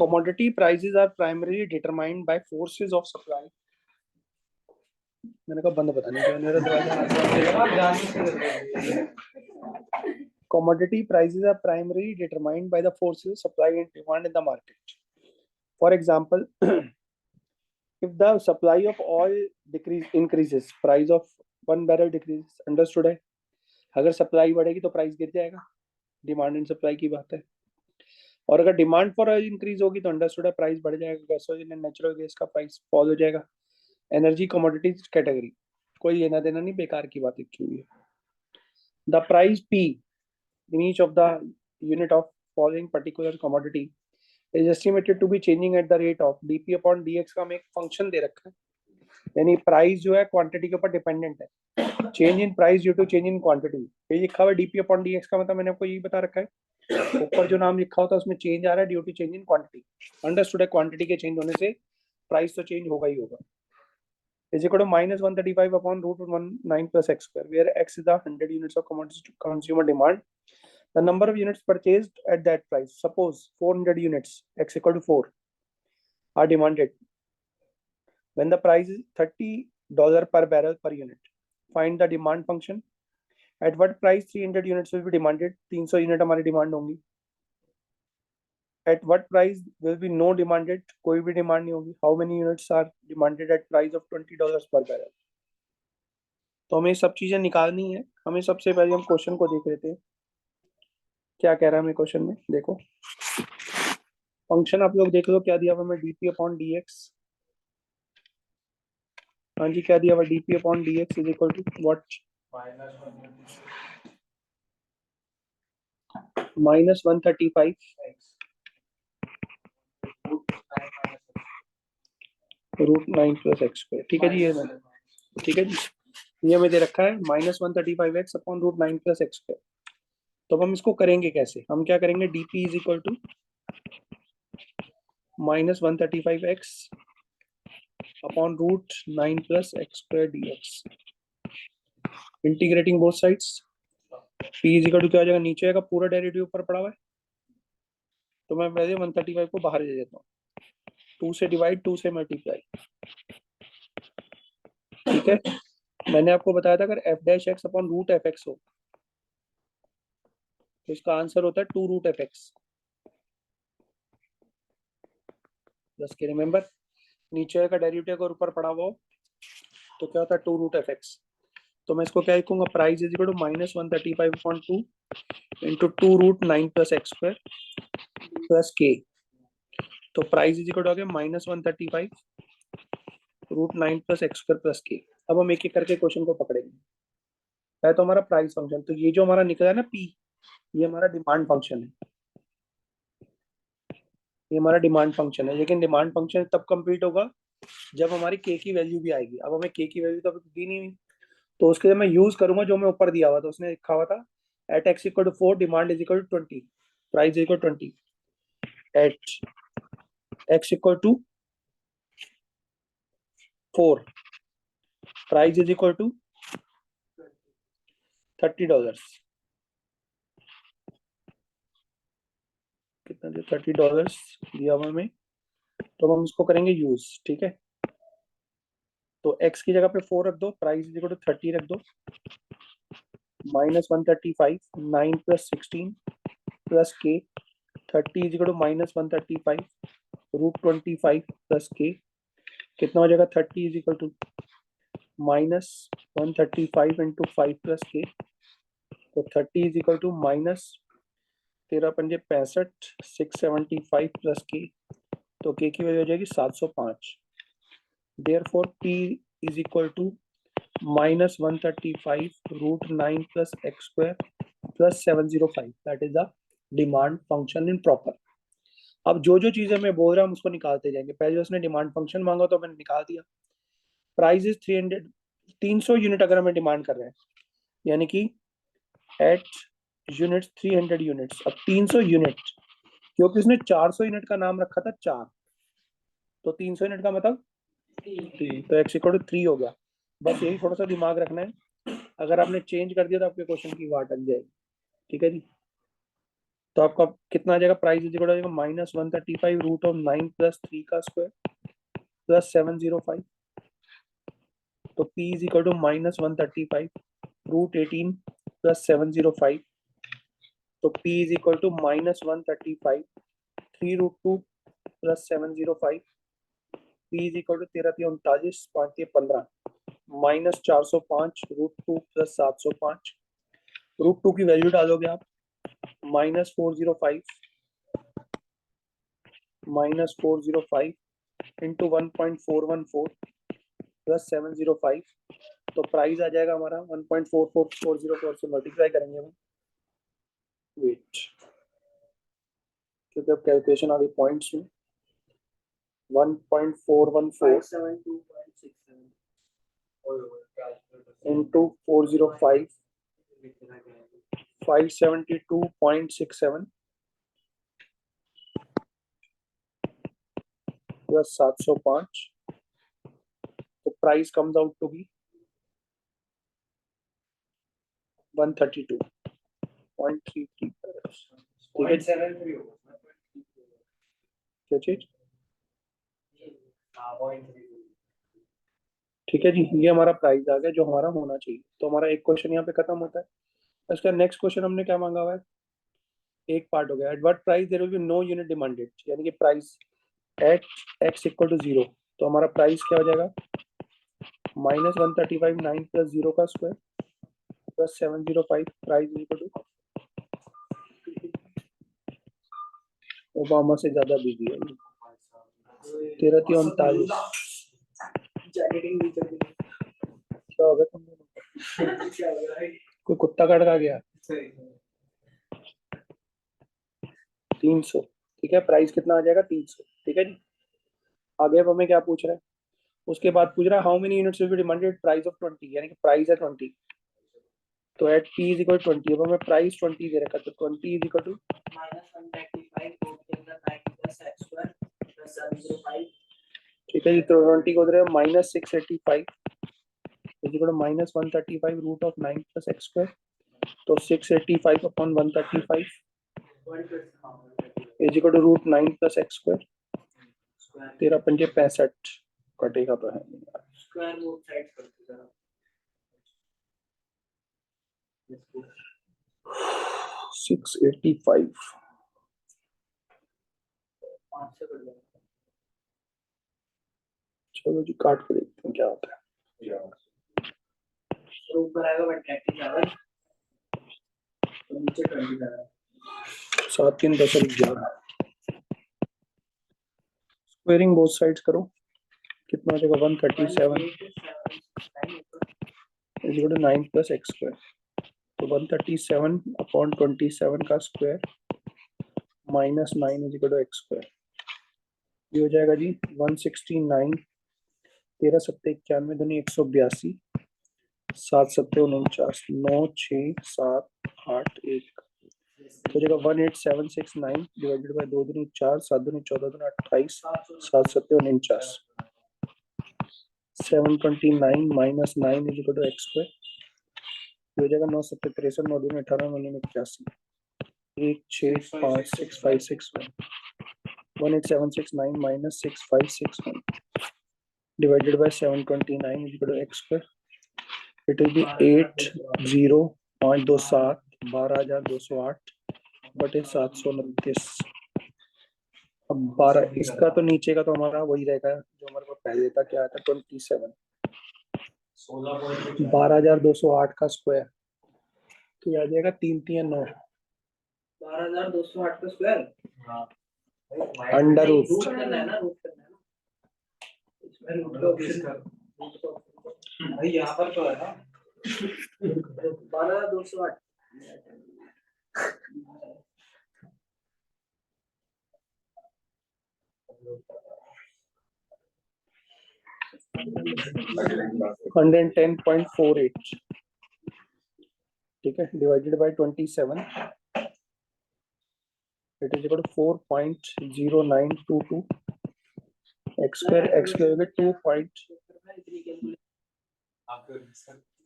commodity prices are primarily determined by forces of supply. मैंने कहा बंद पता नहीं क्यों मेरा दरवाजा. Commodity prices are primarily determined by the forces of supply and demand in the market. For example, if the supply of oil increases, price of one barrel decreases. Understood है? अगर सप्लाई बढ़ेगी तो प्राइस गिर जाएगा. Demand and supply की बात है. और अगर डिमांड फॉर ऑयल इंक्रीज होगी तो अंडरस्टूड है प्राइस बढ़ जाएगा. गैसोलीन एंड नेचुरल गैस का प्राइस फॉल हो जाएगा. एनर्जी कमोडिटीज कैटेगरी कोई लेना देना नहीं, बेकार की बात की हुई है. The price P in each of the unit of following particular commodity is estimated to be changing at the rate of dp upon dx का हमें एक फंक्शन दे रखा है. यानी प्राइस जो है क्वांटिटी के ऊपर डिपेंडेंट है. Change in price due to change in quantity. ये लिखा हुआ है डीपी अपॉन डीएक्स का मतलब मैंने आपको यही बता रखा है. ऊपर जो नाम लिखा होता है उसमें चेंज आ रहा है due to change in quantity. Understood है? क्वांटिटी के चेंज होने से प्राइस तो चेंज होगा ही होगा. Is equal to -135 upon √19 plus x square, where x is the 100 units of commodity consumer demand. The number of units purchased at that price. Suppose 400 units, x equal to 4, are demanded. When the price is $30 per barrel per unit, find the demand function. At what price 300 units will be demanded? 300 unit हमारी demand होंगी. At what price will be no demanded? कोई भी demand नहीं होगी. How many units are demanded at price of $20 per barrel? तो हमें सब चीजें निकालनी है. हमें सबसे पहले हम क्वेश्चन को देख लेते हैं क्या कह रहा है हमें क्वेश्चन में. देखो फंक्शन आप लोग देख लो क्या दिया हुआ हमें, डीपी अपॉन डीएक्स. हाँ जी क्या दिया हुआ, DP upon DX is equal to what, -135 √9 plus x square. ठीक है जी, ये ठीक है जी, ये हमें दे रखा है -135x upon √9 plus x square. तो हम इसको करेंगे कैसे, हम क्या करेंगे, dp is equal to -135x upon √9 plus x square dx. Integrating both sides. p is equal to क्या हो जाएगा, नीचे आएगा, पूरा डेरिवेटिव ऊपर पड़ा हुआ है तो मैं पहले 135 को बाहर दे देता हूँ. 2 से डिवाइड, 2 से मल्टीप्लाई. ठीक है, मैंने आपको बताया था अगर f' अपॉन √fx हो तो इसका आंसर होता है 2√fx. बस के रिमेंबर, नीचे का डेरिवेटिव अगर ऊपर पड़ा हुआ हो तो क्या होता है 2√fx. तो मैं इसको क्या लिखूंगा, price is equal to -135/2 into 2√9 plus x square plus K. तो प्राइस इज इक्वल टू आ गया -135 √9 प्लस एक्स स्क्वायर प्लस के. अब हम एक एक करके क्वेश्चन को पकड़ेंगे. है तो हमारा प्राइस फंक्शन, तो ये जो हमारा निकला है ना पी, ये हमारा डिमांड फंक्शन है. ये हमारा डिमांड फंक्शन है. लेकिन डिमांड फंक्शन तब कंप्लीट होगा जब हमारी के की वैल्यू भी आएगी. अब हमें के की वैल्यू तो अभी दी नहीं हुई, तो उसके लिए मैं यूज करूंगा जो मैं ऊपर दिया हुआ था. उसने लिखा हुआ था at x equal to 4 demand is equal to 20, price equal 20. At x equal to 4 price is equal to $30. कितना दिया, $30 दिया हुआ हमें. तो हम इसको करेंगे यूज. ठीक है, तो x की जगह पे 4 रख दो, प्राइस इज इक्वल टू 30 रख दो, -135 9 प्लस 16 प्लस के. 30 इज इक्वल टू -135 √25 प्लस के. कितना हो जाएगा, 30 is equal to -135 into 5 plus K. तो 30 is equal to -13×5 675 plus K. तो के की वैल्यू हो जाएगी 705. Therefore p is equal to -135 √9 plus x square plus 705. That is the demand function in proper. अब जो जो चीजें मैं बोल रहा हूँ उसको निकालते जाएंगे. पहले उसने डिमांड फंक्शन मांगा तो मैंने निकाल दिया. प्राइस इज 300 यूनिट अगर हमें डिमांड कर रहे हैं, यानी कि एट यूनिट्स 300 यूनिट्स. अब 300 यूनिट, क्योंकि उसने 400 यूनिट का नाम रखा था 4, तो 300 यूनिट का मतलब 3, तो x इक्वल टू 3 हो गया. बस यही थोड़ा सा दिमाग रखना है. अगर आपने चेंज कर दिया तो आपके क्वेश्चन की वाट अट जाएगी. ठीक है जी. तो आपका कितना आ जाएगा, प्राइस इज इक्वल हो जाएगा -135 रूट ऑफ 9 प्लस 3 का स्क्वायर प्लस 705। तो P is equal to -135 root 18 plus 705। तो P is equal to -135 3 root 2 plus 705। P is equal to 13 5 15 -405 root 2 plus 705। Root 2 की वैल्यू डालोगे आप -405 इंटू 1.414 प्लस 705। तो प्राइस आ जाएगा हमारा 1.44404 से मल्टीप्लाई करेंगे हम। वेट, क्योंकि अब कैलकुलेशन आ गई पॉइंट्स में। 1.414 इंटू 405 572.67 प्लस 705। तो price comes out to be 132.33। ठीक है, क्या चीज? ठीक है जी, ये हमारा प्राइस आ गया जो हमारा होना चाहिए। तो हमारा एक क्वेश्चन यहाँ पे खत्म होता है। इसका नेक्स्ट क्वेश्चन हमने क्या मांगा हुआ है, एक पार्ट हो गया। At what price there will be no unit demanded, यानी कि price at x equal to 0। तो हमारा प्राइस क्या हो जाएगा, -135 9 प्लस 0 का square plus 705। Price equal to Obama से ज्यादा बिजी है 1339। क्या हो गया तुम लोगों को? कोई कुत्ता काट खा गया? 300। ठीक है, प्राइस कितना आ जाएगा, 300। ठीक है जी। आगे अब हमें क्या पूछ रहा है, उसके बाद पूछ रहा है how many units will be demanded price of 20, यानी कि प्राइस है 20। तो एट P इज इक्वल 20। अब हमें प्राइस 20 दे रखा है, तो 20 इज इक्वल टू ठीक है जी। तो 20 को दे रहे हैं -685 is equal to -135 root of 9 plus x square. तो 685 upon 135 is equal to root 9 plus x square. 13 पंजे 65 कटेगा तो है स्क्वायर रूट साइड करते जरा 685 चलो जी, काट के देखते हैं क्या होता है। ऊपर आएगा 137 तो नीचे 27 7 3 10 11। स्क्वेयरिंग बोथ साइड्स करो, कितना हो जाएगा 137 is equal to 9 plus x square. तो 137 अपॉन 27 का square minus 9 is equal to x square. ये हो जाएगा जी 169 13 सत्ते 91 दूनी 182 7 सत्ते 49 9 6 7 8 1। तो जगह 18769 डिवाइडेड बाय 2 दूनी 4 7 दूनी 14 दूनी 28 7 सत्ते 49 729 minus 9 is equal to x square. हो जाएगा 9 सत्ते 63 9 दूनी 18 9 दूनी 81 1 6 5 6 5 6 1 18769 minus 6561 divided by 729 is equal to x square. It will be 80.27 12,208 बटे 729। अब 12 इसका तो नीचे का तो हमारा वही रहेगा जो हमारे को पहले था, क्या था 27 12,208 का स्क्वायर तो आ जाएगा 3 3 9 12,208 का स्क्वायर अंडर रूट करना है ना, रूट करना है ना इसमें रूट का भाई यहाँ पर तो है ना 12,208 110.48 ठीक है divided by 27 it is equal to 4.0922 x square हो गया 2 पॉइंट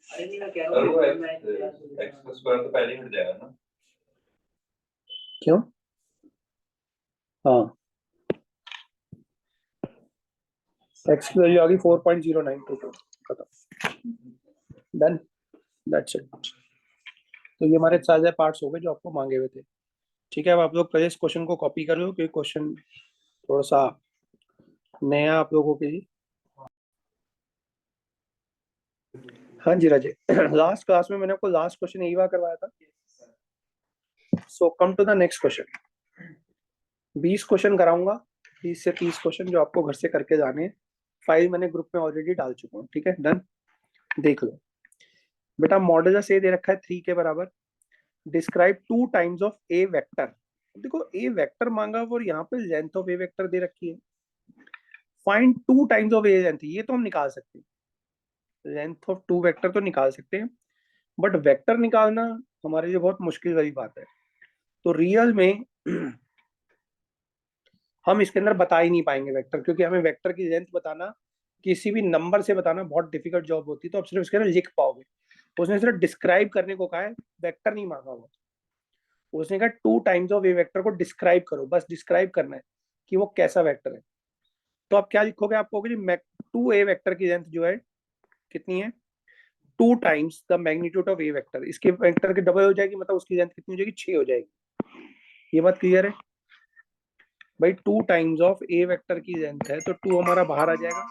अरे नहीं मैं कह रहा हूँ x स्क्वायर तो पहले ही हट जाएगा ना क्यों? हाँ, एक्स की वैल्यू आ गई 4.0922, खत्म, डन, दैट्स इट। तो ये हमारे सारे पार्ट्स हो गए जो आपको मांगे हुए थे। ठीक है, अब आप लोग पहले इस क्वेश्चन को कॉपी कर लो, क्योंकि क्वेश्चन थोड़ा सा नया आप लोगों के लिए। हाँ जी राजे, लास्ट क्लास में मैंने आपको लास्ट क्वेश्चन यही बार करवाया था। So come to the next question. 20 question कराऊंगा, 20 से 30 क्वेश्चन जो आपको घर से करके जाने हैं। फाइल मैंने ग्रुप में ऑलरेडी डाल चुका हूँ, ठीक है, डन। देख लो बेटा, मॉडुलस ए दे रखा है 3 के बराबर। Describe 2 times of A vector. देखो ए वेक्टर मांगा और यहाँ पे लेंथ ऑफ ए वेक्टर दे रखी है। Find 2 times of A length, ये तो हम निकाल सकते हैं, लेंथ ऑफ 2 वेक्टर तो निकाल सकते हैं, बट वेक्टर निकालना हमारे लिए बहुत मुश्किल वाली बात है। तो रियल में हम इसके अंदर बता ही नहीं पाएंगे वेक्टर, क्योंकि हमें वेक्टर की लेंथ बताना, किसी भी नंबर से बताना बहुत डिफिकल्ट जॉब होती है। तो आप सिर्फ इसके अंदर लिख पाओगे। उसने सिर्फ डिस्क्राइब करने को कहा है, वेक्टर नहीं मांगा हुआ। उसने कहा 2 टाइम्स ऑफ ए वेक्टर को डिस्क्राइब करो, बस डिस्क्राइब करना है कि वो कैसा वेक्टर है। तो आप क्या लिखोगे? आप कहोगे जी 2 ए वेक्टर की लेंथ जो है कितनी है, 2 times the magnitude of A vector. इसके वेक्टर के डबल हो जाएगी, मतलब उसकी लेंथ कितनी हो जाएगी, 6 हो जाएगी। ये बात क्लियर है भाई? 2 टाइम्स ऑफ ए वेक्टर की लेंथ है, तो 2 हमारा बाहर आ जाएगा,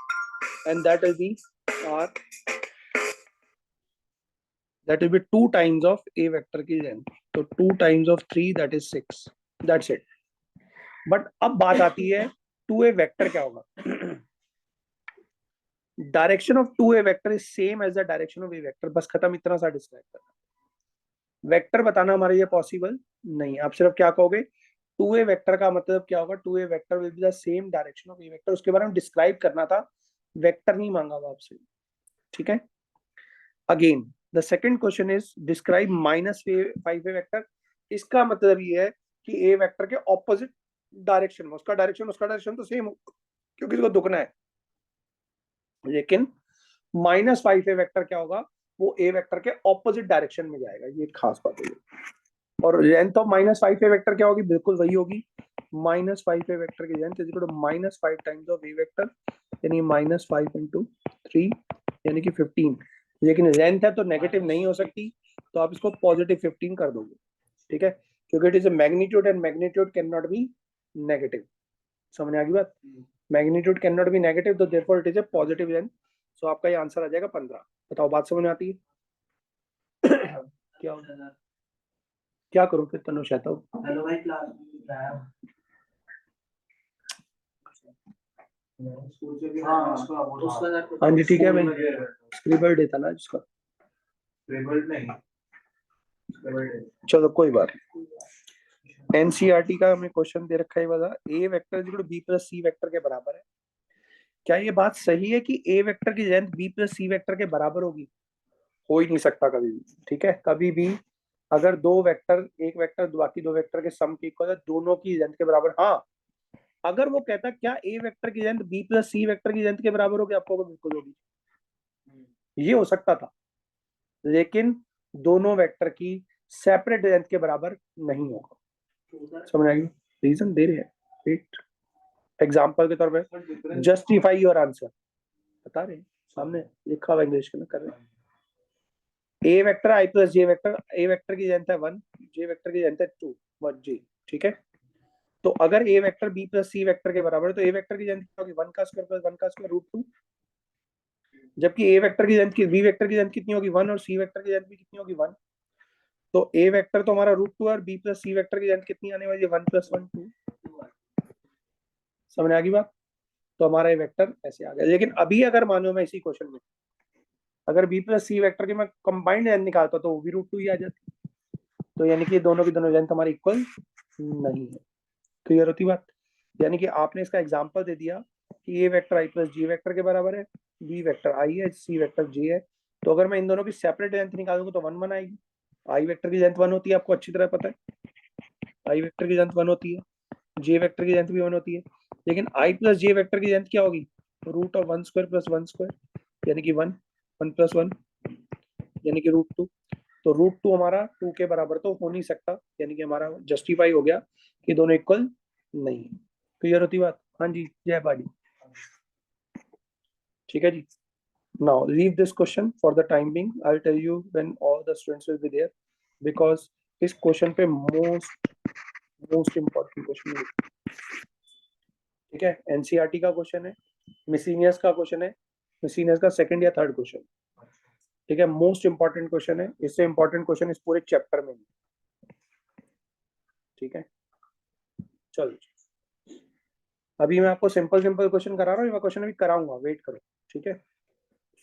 and that will be are, that will be 2 times of a vector की लेंथ। तो 2 times of 3 that is 6, that's it। But अब बात आती है 2a वेक्टर क्या होगा। Direction of 2a vector is same as the direction of a vector, बस खत्म, इतना सा डिस्क्राइब करना। वेक्टर बताना हमारे लिए पॉसिबल नहीं, आप सिर्फ क्या कहोगे, 2a वेक्टर का मतलब क्या होगा, 2a vector will be the same direction of a vector. उसके बारे में डिस्क्राइब करना था, वेक्टर नहीं मांगा हुआ आपसे, ठीक है। Again the second question is describe -5a vector. इसका मतलब ये है कि ए वेक्टर के ऑपोजिट डायरेक्शन में, उसका डायरेक्शन तो सेम हो, क्योंकि इसको दुगना है। लेकिन -5a वेक्टर क्या होगा, वो ए वेक्टर के ऑपोजिट डायरेक्शन में जाएगा, ये खास बात है। और लेंथ ऑफ -5a वेक्टर क्या होगी, बिल्कुल वही होगी, -5a वेक्टर की length is equal to -5 times of A vector, यानी -5 इंटू 3 यानी कि 15। लेकिन लेंथ है तो नेगेटिव नहीं हो सकती, तो आप इसको पॉजिटिव 15 कर दोगे, ठीक है, क्योंकि it is a magnitude and magnitude can not be negative. समझ आ गई बात? Magnitude can not be negative, तो therefore it is a positive length. So आपका ये आंसर आ जाएगा 15। बताओ बात समझ में आती है? क्या होगा, क्या करूं फिर तनुष आता हूँ। हेलो भाई, क्लास हाँ जी ठीक है भाई, स्क्रिबल देता ना जिसका, चलो कोई बात। एनसीईआरटी का हमें क्वेश्चन दे रखा है वाला, A vector is equal to B plus C vector के बराबर है। क्या ये बात सही है कि ए वेक्टर की length B plus C vector के बराबर होगी? हो ही नहीं सकता कभी भी, ठीक है, कभी भी। अगर दो वेक्टर, एक वेक्टर बाकी दो वेक्टर के सम के इक्वल है, दोनों की लेंथ के बराबर, हाँ, अगर वो कहता क्या ए वेक्टर की length B plus C vector की लेंथ के बराबर होगी, आपको बिल्कुल होगी, ये हो सकता था। लेकिन दोनों वेक्टर की सेपरेट लेंथ के बराबर नहीं होगा। समझ आएगी? रीजन दे रहे हैं, एक एग्जाम्पल के तौर पे, जस्टिफाई योर आंसर बता रहे हैं, सामने लिखा हुआ इंग्लिश में कर रहे हैं। ए वेक्टर आई प्लस जे वेक्टर, ए वेक्टर की लेंथ है 1, जे वेक्टर की लेंथ है 2, 1 जी, ठीक है। तो अगर ए vector B plus C vector के बराबर है, तो ए वेक्टर की लेंथ क्या होगी, 1 का स्क्वायर प्लस 1 का स्क्वायर रूट 2। जबकि ए वेक्टर की लेंथ की, बी वेक्टर की लेंथ कितनी होगी 1, और सी वेक्टर की लेंथ भी कितनी होगी 1। तो ए वेक्टर तो हमारा रूट 2 और बी प्लस सी वेक्टर की लेंथ कितनी आने वाली है, 1 + 1 2। समझ आ गई बात? तो हमारा ये वेक्टर ऐसे आ गया। लेकिन अभी अगर मानो मैं इसी क्वेश्चन में अगर बी प्लस सी वेक्टर की मैं कंबाइंड लेंथ निकालता तो वो भी रूट 2 ही आ जाती। तो यानी कि दोनों की दोनों लेंथ हमारी इक्वल नहीं है। क्लियर होती बात? यानी कि आपने इसका एग्जांपल दे दिया कि A vector I plus ji vector के बराबर है, बी वेक्टर आई है, सी वेक्टर जे है। तो अगर मैं इन दोनों की सेपरेट लेंथ निकालूंगा तो 1 1 आएगी। आई वेक्टर की लेंथ 1 होती है, आपको अच्छी तरह पता है, आई वेक्टर की लेंथ 1 होती है, जे वेक्टर की लेंथ भी 1 होती है। लेकिन आई प्लस जे वेक्टर की लेंथ क्या होगी, root of 1 square plus 1 square, यानी कि 1 1 + 1 यानी कि रूट 2। तो √2 हमारा 2 के बराबर तो हो नहीं सकता, यानी कि हमारा जस्टिफाई हो गया कि दोनों इक्वल नहीं है। क्लियर होती बात? हाँ जी जय बाजी। ठीक है जी। Now leave this question for the time being, I will tell you when all the students will be there, because इस क्वेश्चन पे मोस्ट इंपॉर्टेंट क्वेश्चन है। ठीक है, एनसीईआरटी का क्वेश्चन है, मिसलिनियस का क्वेश्चन है, मिसलिनियस का सेकंड या थर्ड क्वेश्चन। ठीक है, मोस्ट इंपॉर्टेंट क्वेश्चन है, इससे इंपॉर्टेंट क्वेश्चन इस पूरे चैप्टर में। ठीक है, चलो अभी मैं आपको सिंपल सिंपल क्वेश्चन करा रहा हूँ, मैं क्वेश्चन अभी कराऊंगा, वेट करो। ठीक है,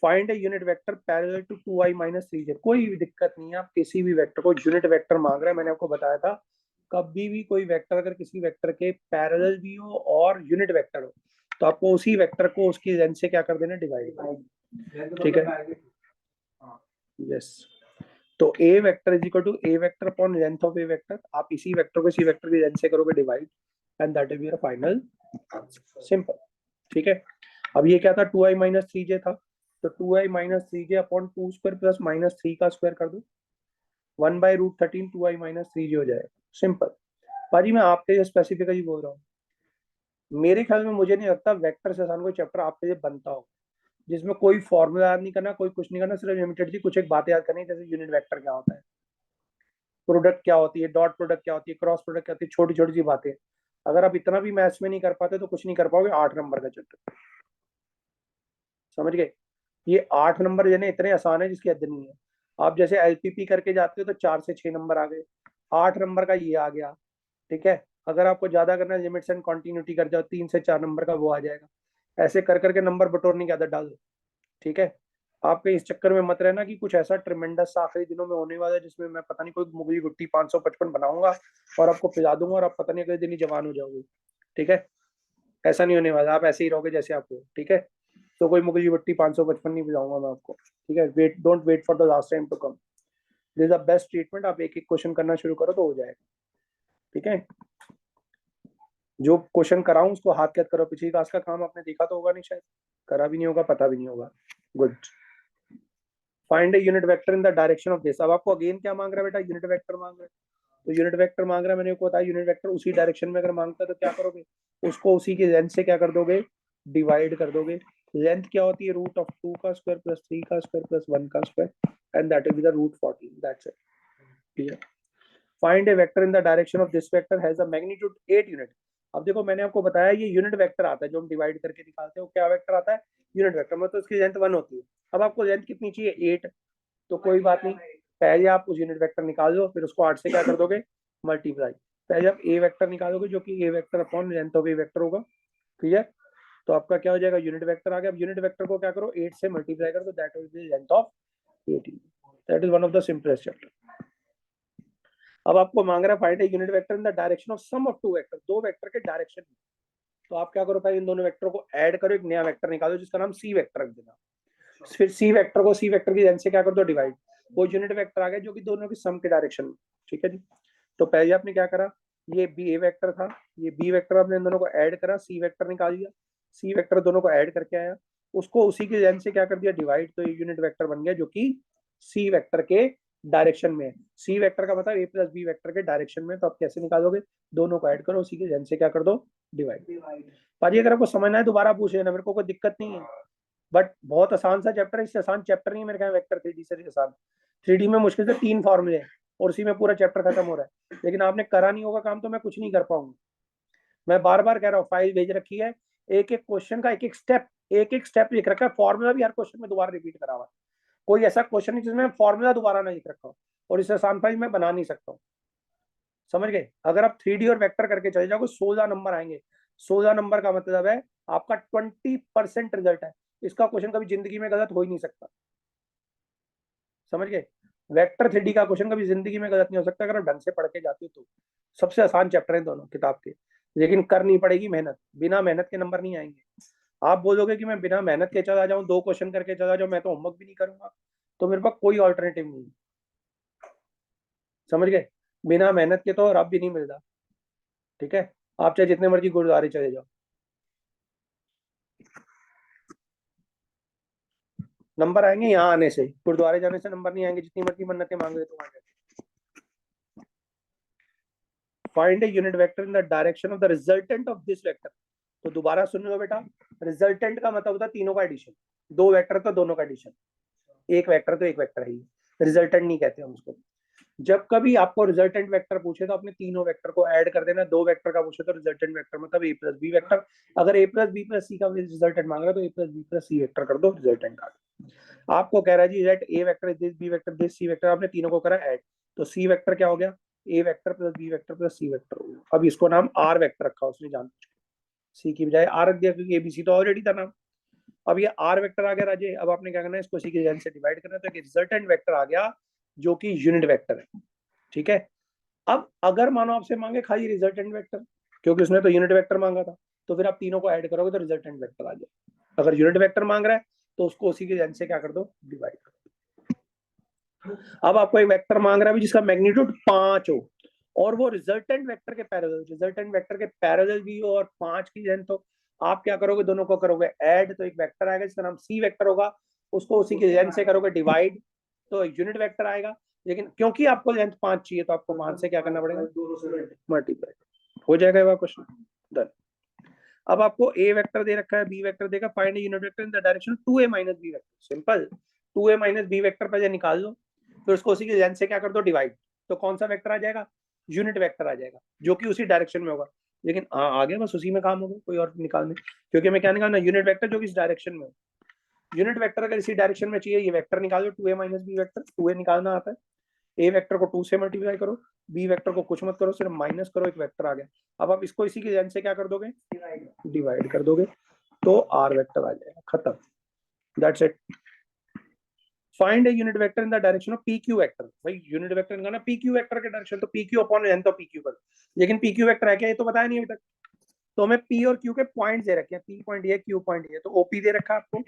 find a unit vector parallel to 2i minus 3j। कोई भी दिक्कत नहीं है, आप किसी भी वेक्टर को यूनिट वेक्टर मांग रहे हैं, मैंने आपको बताया था कभी भी कोई वेक्टर अगर किसी वेक्टर के पैरेलल भी हो और यूनिट वेक्टर हो तो आपको उसी वेक्टर को उसकी लेंथ से क्या कर देना, डिवाइड। ठीक है, यस। तो ए vector is equal to A vector upon length of A vector, आप इसी वेक्टर को इसी वेक्टर की लेंथ से करोगे divide, and that will be your final answer. Simple. ठीक है, अब ये क्या था, 2i माइनस 3j था, तो 2i minus 3j upon 2 square plus minus 3 का स्क्वायर कर दो, 1/√13 2i माइनस 3j हो जाएगा। सिंपल। भाजी मैं आपके लिए स्पेसिफिकली बोल रहा हूँ, मेरे ख्याल में मुझे नहीं लगता वेक्टर से आसान कोई चैप्टर आपके लिए बनता हो जिसमें कोई फॉर्मूला याद नहीं करना, कोई कुछ नहीं करना, सिर्फ लिमिटेडली कुछ एक बात याद करनी, जैसे यूनिट वेक्टर क्या होता है, प्रोडक्ट क्या होती है, डॉट प्रोडक्ट क्या होती है, क्रॉस प्रोडक्ट क्या होती है, छोटी छोटी सी बातें। अगर आप इतना भी मैथ्स में नहीं कर पाते तो कुछ नहीं कर पाओगे 8 नंबर का चैप्टर। समझ गए? ये 8 नंबर यानी इतने आसान है जिसकी हद नहीं है। आप जैसे एलपीपी करके जाते हो तो 4 से 6 नंबर आ गए, 8 नंबर का ये आ गया। ठीक है, अगर आपको ज्यादा करना है लिमिट्स एंड कॉन्टिन्यूटी कर जाओ, 3 से 4 नंबर का वो आ जाएगा। ऐसे कर करके नंबर बटोरने की आदत डाल दो। ठीक है, आपके इस चक्कर में मत रहना कि कुछ ऐसा ट्रिमेंडस आखिरी दिनों में होने वाला है जिसमें मैं पता नहीं कोई मुगली गुट्टी 555 बनाऊंगा और आपको पिला दूंगा और आप पता नहीं अगले दिन ही जवान हो जाओगे। ठीक है, ऐसा नहीं होने वाला, आप ऐसे ही रहोगे जैसे आप हो। ठीक है, तो कोई मुगली गुट्टी 555 नहीं पिलाऊंगा मैं आपको। ठीक है, wait, don't wait for the last time to come, this is the best treatment. आप एक एक क्वेश्चन करना शुरू करो तो हो जाएगा। ठीक है, जो क्वेश्चन कराऊं उसको हाथ कैद करो, पिछली क्लास का काम आपने देखा तो होगा नहीं, शायद करा भी नहीं होगा, पता भी नहीं होगा। Good. Find a unit vector in the direction of this. अब आपको अगेन क्या मांग रहा है बेटा, यूनिट वेक्टर मांग रहा है, तो यूनिट वेक्टर मांग रहा है, मैंने आपको बताया यूनिट वेक्टर उसी डायरेक्शन में अगर मांगता है तो क्या करोगे, उसको उसी की लेंथ से क्या कर दोगे, डिवाइड कर दोगे। लेंथ क्या होती है, √2 का स्क्वायर प्लस 3 का स्क्वायर प्लस 1 का square, and that will be the √14, that's it. Clear? Find A vector in the direction of this vector has a magnitude 8 unit. अब देखो मैंने आपको बताया ये यूनिट वेक्टर आता है जो हम डिवाइड करके निकालते हैं, वो क्या वेक्टर आता है, यूनिट वेक्टर, मतलब उसकी लेंथ 1 होती है। अब आपको लेंथ कितनी चाहिए, 8, तो कोई बात नहीं, पहले आप उस यूनिट वेक्टर निकाल लो, फिर उसको 8 से क्या कर दोगे, मल्टीप्लाई। पहले आप ए वेक्टर निकालोगे जो कि A vector upon length of A vector होगा। क्लियर? तो आपका क्या हो जाएगा, यूनिट वेक्टर आ गया। अब यूनिट वेक्टर को क्या करो, 8 से मल्टीप्लाई कर दो, that will be length of 18। That is one of the simplest chapter. अब आपको मांग रहा है find a unit vector in the direction of sum of two vector, दो वेक्टर के डायरेक्शन में। तो आप क्या करो, पहले इन दोनों वेक्टर को ऐड करो, एक नया वेक्टर निकालो जिसका नाम सी वेक्टर रख देना, फिर सी वेक्टर को सी वेक्टर की लेंथ से क्या कर दो, डिवाइड। वो यूनिट वेक्टर आ गया जो कि दोनों की सम के डायरेक्शन में। ठीक है जी, तो पहले आपने क्या करा, ये बी ए वेक्टर था, ये बी वेक्टर, आपने इन दोनों को ऐड करा, सी वेक्टर निकाल दिया, सी वेक्टर दोनों को ऐड करके आया, उसको उसी की लेंथ से क्या कर दिया, डिवाइड, तो ये यूनिट वेक्टर बन गया जो कि सी वेक्टर के डायरेक्शन में है। सी वेक्टर का मतलब ए प्लस बी वेक्टर के डायरेक्शन में, तो आप कैसे निकालोगे, दोनों को ऐड करो, उसी की लेंथ से क्या कर दो, डिवाइड। पाजी अगर आपको समझना है दोबारा पूछ लेना, मेरे को कोई दिक्कत नहीं है, बट बहुत आसान सा चैप्टर है, इससे आसान चैप्टर नहीं है मेरे ख्याल में वेक्टर 3D से आसान। 3D में मुश्किल से 3 फॉर्मूले हैं और उसी में पूरा चैप्टर खत्म हो रहा है, लेकिन आपने करा नहीं होगा काम तो मैं कुछ नहीं कर पाऊंगा। मैं बार बार कह रहा हूँ, फाइल भेज रखी है, एक एक क्वेश्चन का एक एक स्टेप लिख रखा है, फॉर्मूला भी हर क्वेश्चन में दोबारा रिपीट करा हुआ है, कोई ऐसा क्वेश्चन नहीं जिसमें फॉर्मूला दोबारा ना लिख रखा हो, और इससे आसान फाइल मैं बना नहीं सकता हूँ। समझ गए? अगर आप 3D और वेक्टर करके चले जाओगे 16 नंबर आएंगे। 16 नंबर का मतलब है आपका 20% रिजल्ट है, इसका क्वेश्चन कभी जिंदगी में गलत हो ही नहीं सकता। समझ गए? वेक्टर 3D का क्वेश्चन कभी जिंदगी में गलत नहीं हो सकता अगर आप ढंग से पढ़ के जाते हो तो। सबसे आसान चैप्टर है दोनों किताब के, लेकिन करनी पड़ेगी मेहनत, बिना मेहनत के नंबर नहीं आएंगे। आप बोलोगे कि मैं बिना मेहनत के चला जाऊं, 2 क्वेश्चन करके चला जाऊं, मैं तो होमवर्क भी नहीं करूंगा, तो मेरे पास कोई ऑल्टरनेटिव नहीं है। समझ गए? बिना मेहनत के तो रब भी नहीं मिलता। ठीक है, आप चाहे जितने मर्जी गुरुद्वारे चले जाओ। नंबर आएंगे यहाँ आने से, गुरुद्वारे जाने से नंबर नहीं आएंगे, जितनी मर्जी मन्नतें मांगे तो मांगे। Find a unit vector in the direction of the resultant of this vector. तो दोबारा सुन लो बेटा, रिजल्टेंट का मतलब होता है तीनों का एडिशन, दो वेक्टर तो दोनों का एडिशन, एक वेक्टर तो एक वेक्टर है, रिजल्टेंट नहीं कहते हम उसको। जब कभी आपको रिजल्टेंट वेक्टर पूछे तो अपने तीनों वेक्टर को ऐड कर देना, दो वेक्टर का पूछे तो रिजल्टेंट वेक्टर मतलब ए प्लस बी वेक्टर। अगर A plus B plus C का रिजल्टेंट मांग रहा है तो A plus B plus C vector कर दो, रिजल्टेंट का। आपको कह रहा है जी let A vector this B vector this C vector, आपने तीनों को करा ऐड, तो सी वेक्टर क्या हो गया, A vector plus B vector plus C vector हो गया। अब इसको नाम आर वेक्टर रखा उसने, जान सी की बजाय आर रख दिया क्योंकि एबीसी तो ऑलरेडी था नाम। अब ये आर वेक्टर आ गया राजे, अब आपने क्या करना है, इसको सी के से डिवाइड करना है, तो रिजल्टेंट वेक्टर आ गया जो कि यूनिट वेक्टर है। ठीक है, अब अगर मानो आपसे मांगे खाली रिजल्टेंट वेक्टर, क्योंकि उसने तो यूनिट वेक्टर मांगा था, तो फिर आप तीनों को ऐड करोगे तो रिजल्टेंट वेक्टर आ जाए। अगर यूनिट वेक्टर मांग रहा है तो उसको उसी के से क्या कर दो, डिवाइड कर दो। अब आपको एक वेक्टर मांग रहा है जिसका मैग्नीट्यूड 5 हो और वो रिजल्टेंट वेक्टर के पैरेलल, रिजल्टेंट वेक्टर के पैरेलल भी हो और 5 की लेंथ हो, आप क्या करोगे, दोनों को करोगे ऐड, तो एक वेक्टर आएगा जिसका नाम सी वेक्टर होगा, उसको उसी की लेंथ से करोगे डिवाइड, तो यूनिट वेक्टर आएगा। लेकिन क्योंकि आपको लेंथ 5 चाहिए तो आपको 5 से क्या करना पड़ेगा, मल्टीप्लाई, हो जाएगा ये क्वेश्चन डन। अब आपको ए वेक्टर दे रखा है, बी वेक्टर देगा, find unit vector in the direction 2a minus B vector. Simple, 2a minus B vector पहले निकाल लो, फिर उसको उसी की लेंथ से क्या कर दो, डिवाइड, तो कौन सा वेक्टर आ जाएगा, यूनिट वेक्टर आ जाएगा जो कि उसी डायरेक्शन में होगा। लेकिन आ गया, बस उसी में काम होगा, कोई और निकालने, क्योंकि हमें क्या निकालना, यूनिट वेक्टर जो कि इस डायरेक्शन में हो। यूनिट वेक्टर अगर इसी डायरेक्शन में चाहिए, ये वेक्टर निकाल लो, 2a minus B vector, 2a निकालना आता है, ए वेक्टर को 2 से मल्टीप्लाई करो, बी वेक्टर को कुछ मत करो, सिर्फ माइनस करो, एक वेक्टर आ गया। अब आप इसको इसी की लेंथ से क्या कर दोगे, डिवाइड कर दोगे, तो आर वेक्टर आ जाएगा, खत्म, that's it. Find a unit vector in the direction of P Q vector. भाई यूनिट वेक्टर निकालना पी क्यू वेक्टर के डायरेक्शन, तो P Q upon length of P Q कर, लेकिन पी क्यू वेक्टर है क्या, ये तो बताया नहीं अभी तक। तो हमें पी और क्यू के पॉइंट दे रखे हैं, पी पॉइंट ये, क्यू पॉइंट ये, तो ओपी दे रखा है आपको।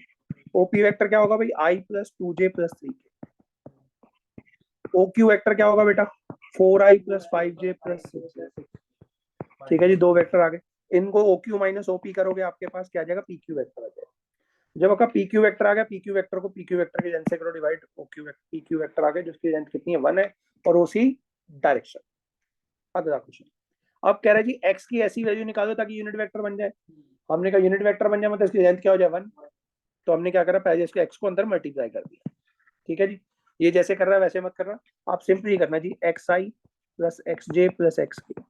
ओपी वेक्टर क्या होगा भाई, I plus 2j plus 3k। O Q vector क्या होगा बेटा, 4i प्लस 5j प्लस 6। ठीक है जी, दो वेक्टर आ गए, इनको ओ क्यू माइनस ओपी करोगे, आपके पास क्या आ जाएगा, पी क्यू वेक्टर आ जाएगा। जब आपका पी क्यू वेक्टर आ गया, पी क्यू वेक्टर को पी क्यू वेक्टर की लेंथ से करो divide, O Q P Q vector आ गया जिसकी लेंथ कितनी है, 1 है, और उसी डायरेक्शन। अगला क्वेश्चन, अब कह रहे हैं जी एक्स की ऐसी वैल्यू निकालो ताकि यूनिट वेक्टर बन जाए। हमने कहा यूनिट वेक्टर बन जाए मतलब इसकी लेंथ क्या हो जाए, 1। तो हमने क्या करा, पहले इसको एक्स को अंदर मल्टीप्लाई कर दिया। ठीक है जी, ये जैसे कर रहा है वैसे मत करना, आप सिंपली करना जी, x i plus x J plus x के।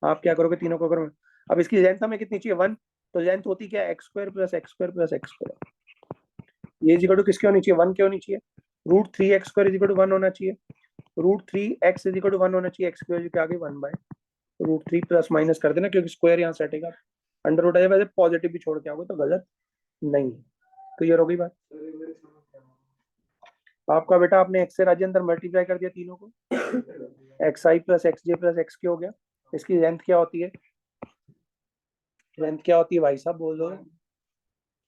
आप क्या करोगे, तीनों को करोगे। अब इसकी लेंथ हमें कितनी चाहिए, 1, तो लेंथ होती क्या, x square plus x square plus x square. ये इक्वल टू किसके होनी चाहिए, 1 के होनी चाहिए। Root 3x square equal to 1 होना चाहिए, रूट 3x इक्वल टू 1 होना चाहिए, एक्स की वैल्यू क्या आ गई, 1 बाय रूट 3 प्लस माइनस कर देना क्योंकि स्क्वायर यहाँ से हटेगा, अंडर रूट आ जाए, वैसे पॉजिटिव भी छोड़ के आओगे तो गलत नहीं। क्लियर हो गई बात। आपका बेटा आपने एक्स से राज्य अंदर मल्टीप्लाई कर दिया तीनों को, x i plus x J plus x के हो गया। इसकी लेंथ क्या होती है, लेंथ क्या होती है भाई साहब बोल दो।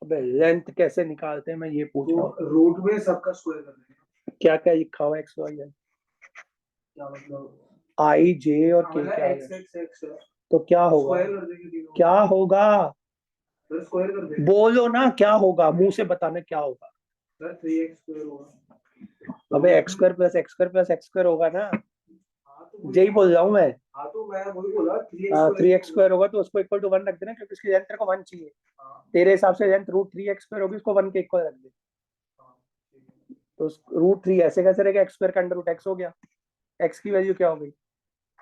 अबे लेंथ कैसे निकालते हैं मैं ये पूछ रहा हूँ, रूट में सबका स्क्वायर कर देंगे। क्या क्या लिखा हुआ एक्स वाई है, क्या मतलब, आई जे और के क्या एक्स है, एक्स एक्स तो क्या होगा, स्क्वायर कर देंगे तीनों, क्या होगा, सर स्क्वायर कर देंगे, बोलो ना क्या होगा, मुंह से बताना क्या होगा। सर 3x स्क्वायर होगा। अबे x square plus x square plus x square होगा ना, हाँ तो यही बोल रहा हूँ मैं। हाँ तो मैं वही बोला 3x स्क्वायर होगा तो उसको इक्वल टू 1 रख देना क्योंकि इसकी लेंथ तेरे को 1 चाहिए। तेरे हिसाब से लेंथ रूट 3x स्क्वायर होगी, उसको 1 के इक्वल रख दे। तो रूट 3 ऐसे कैसे रहेगा, एक्स स्क्वायर का अंडर रूट एक्स हो गया, एक्स की वैल्यू क्या हो गई,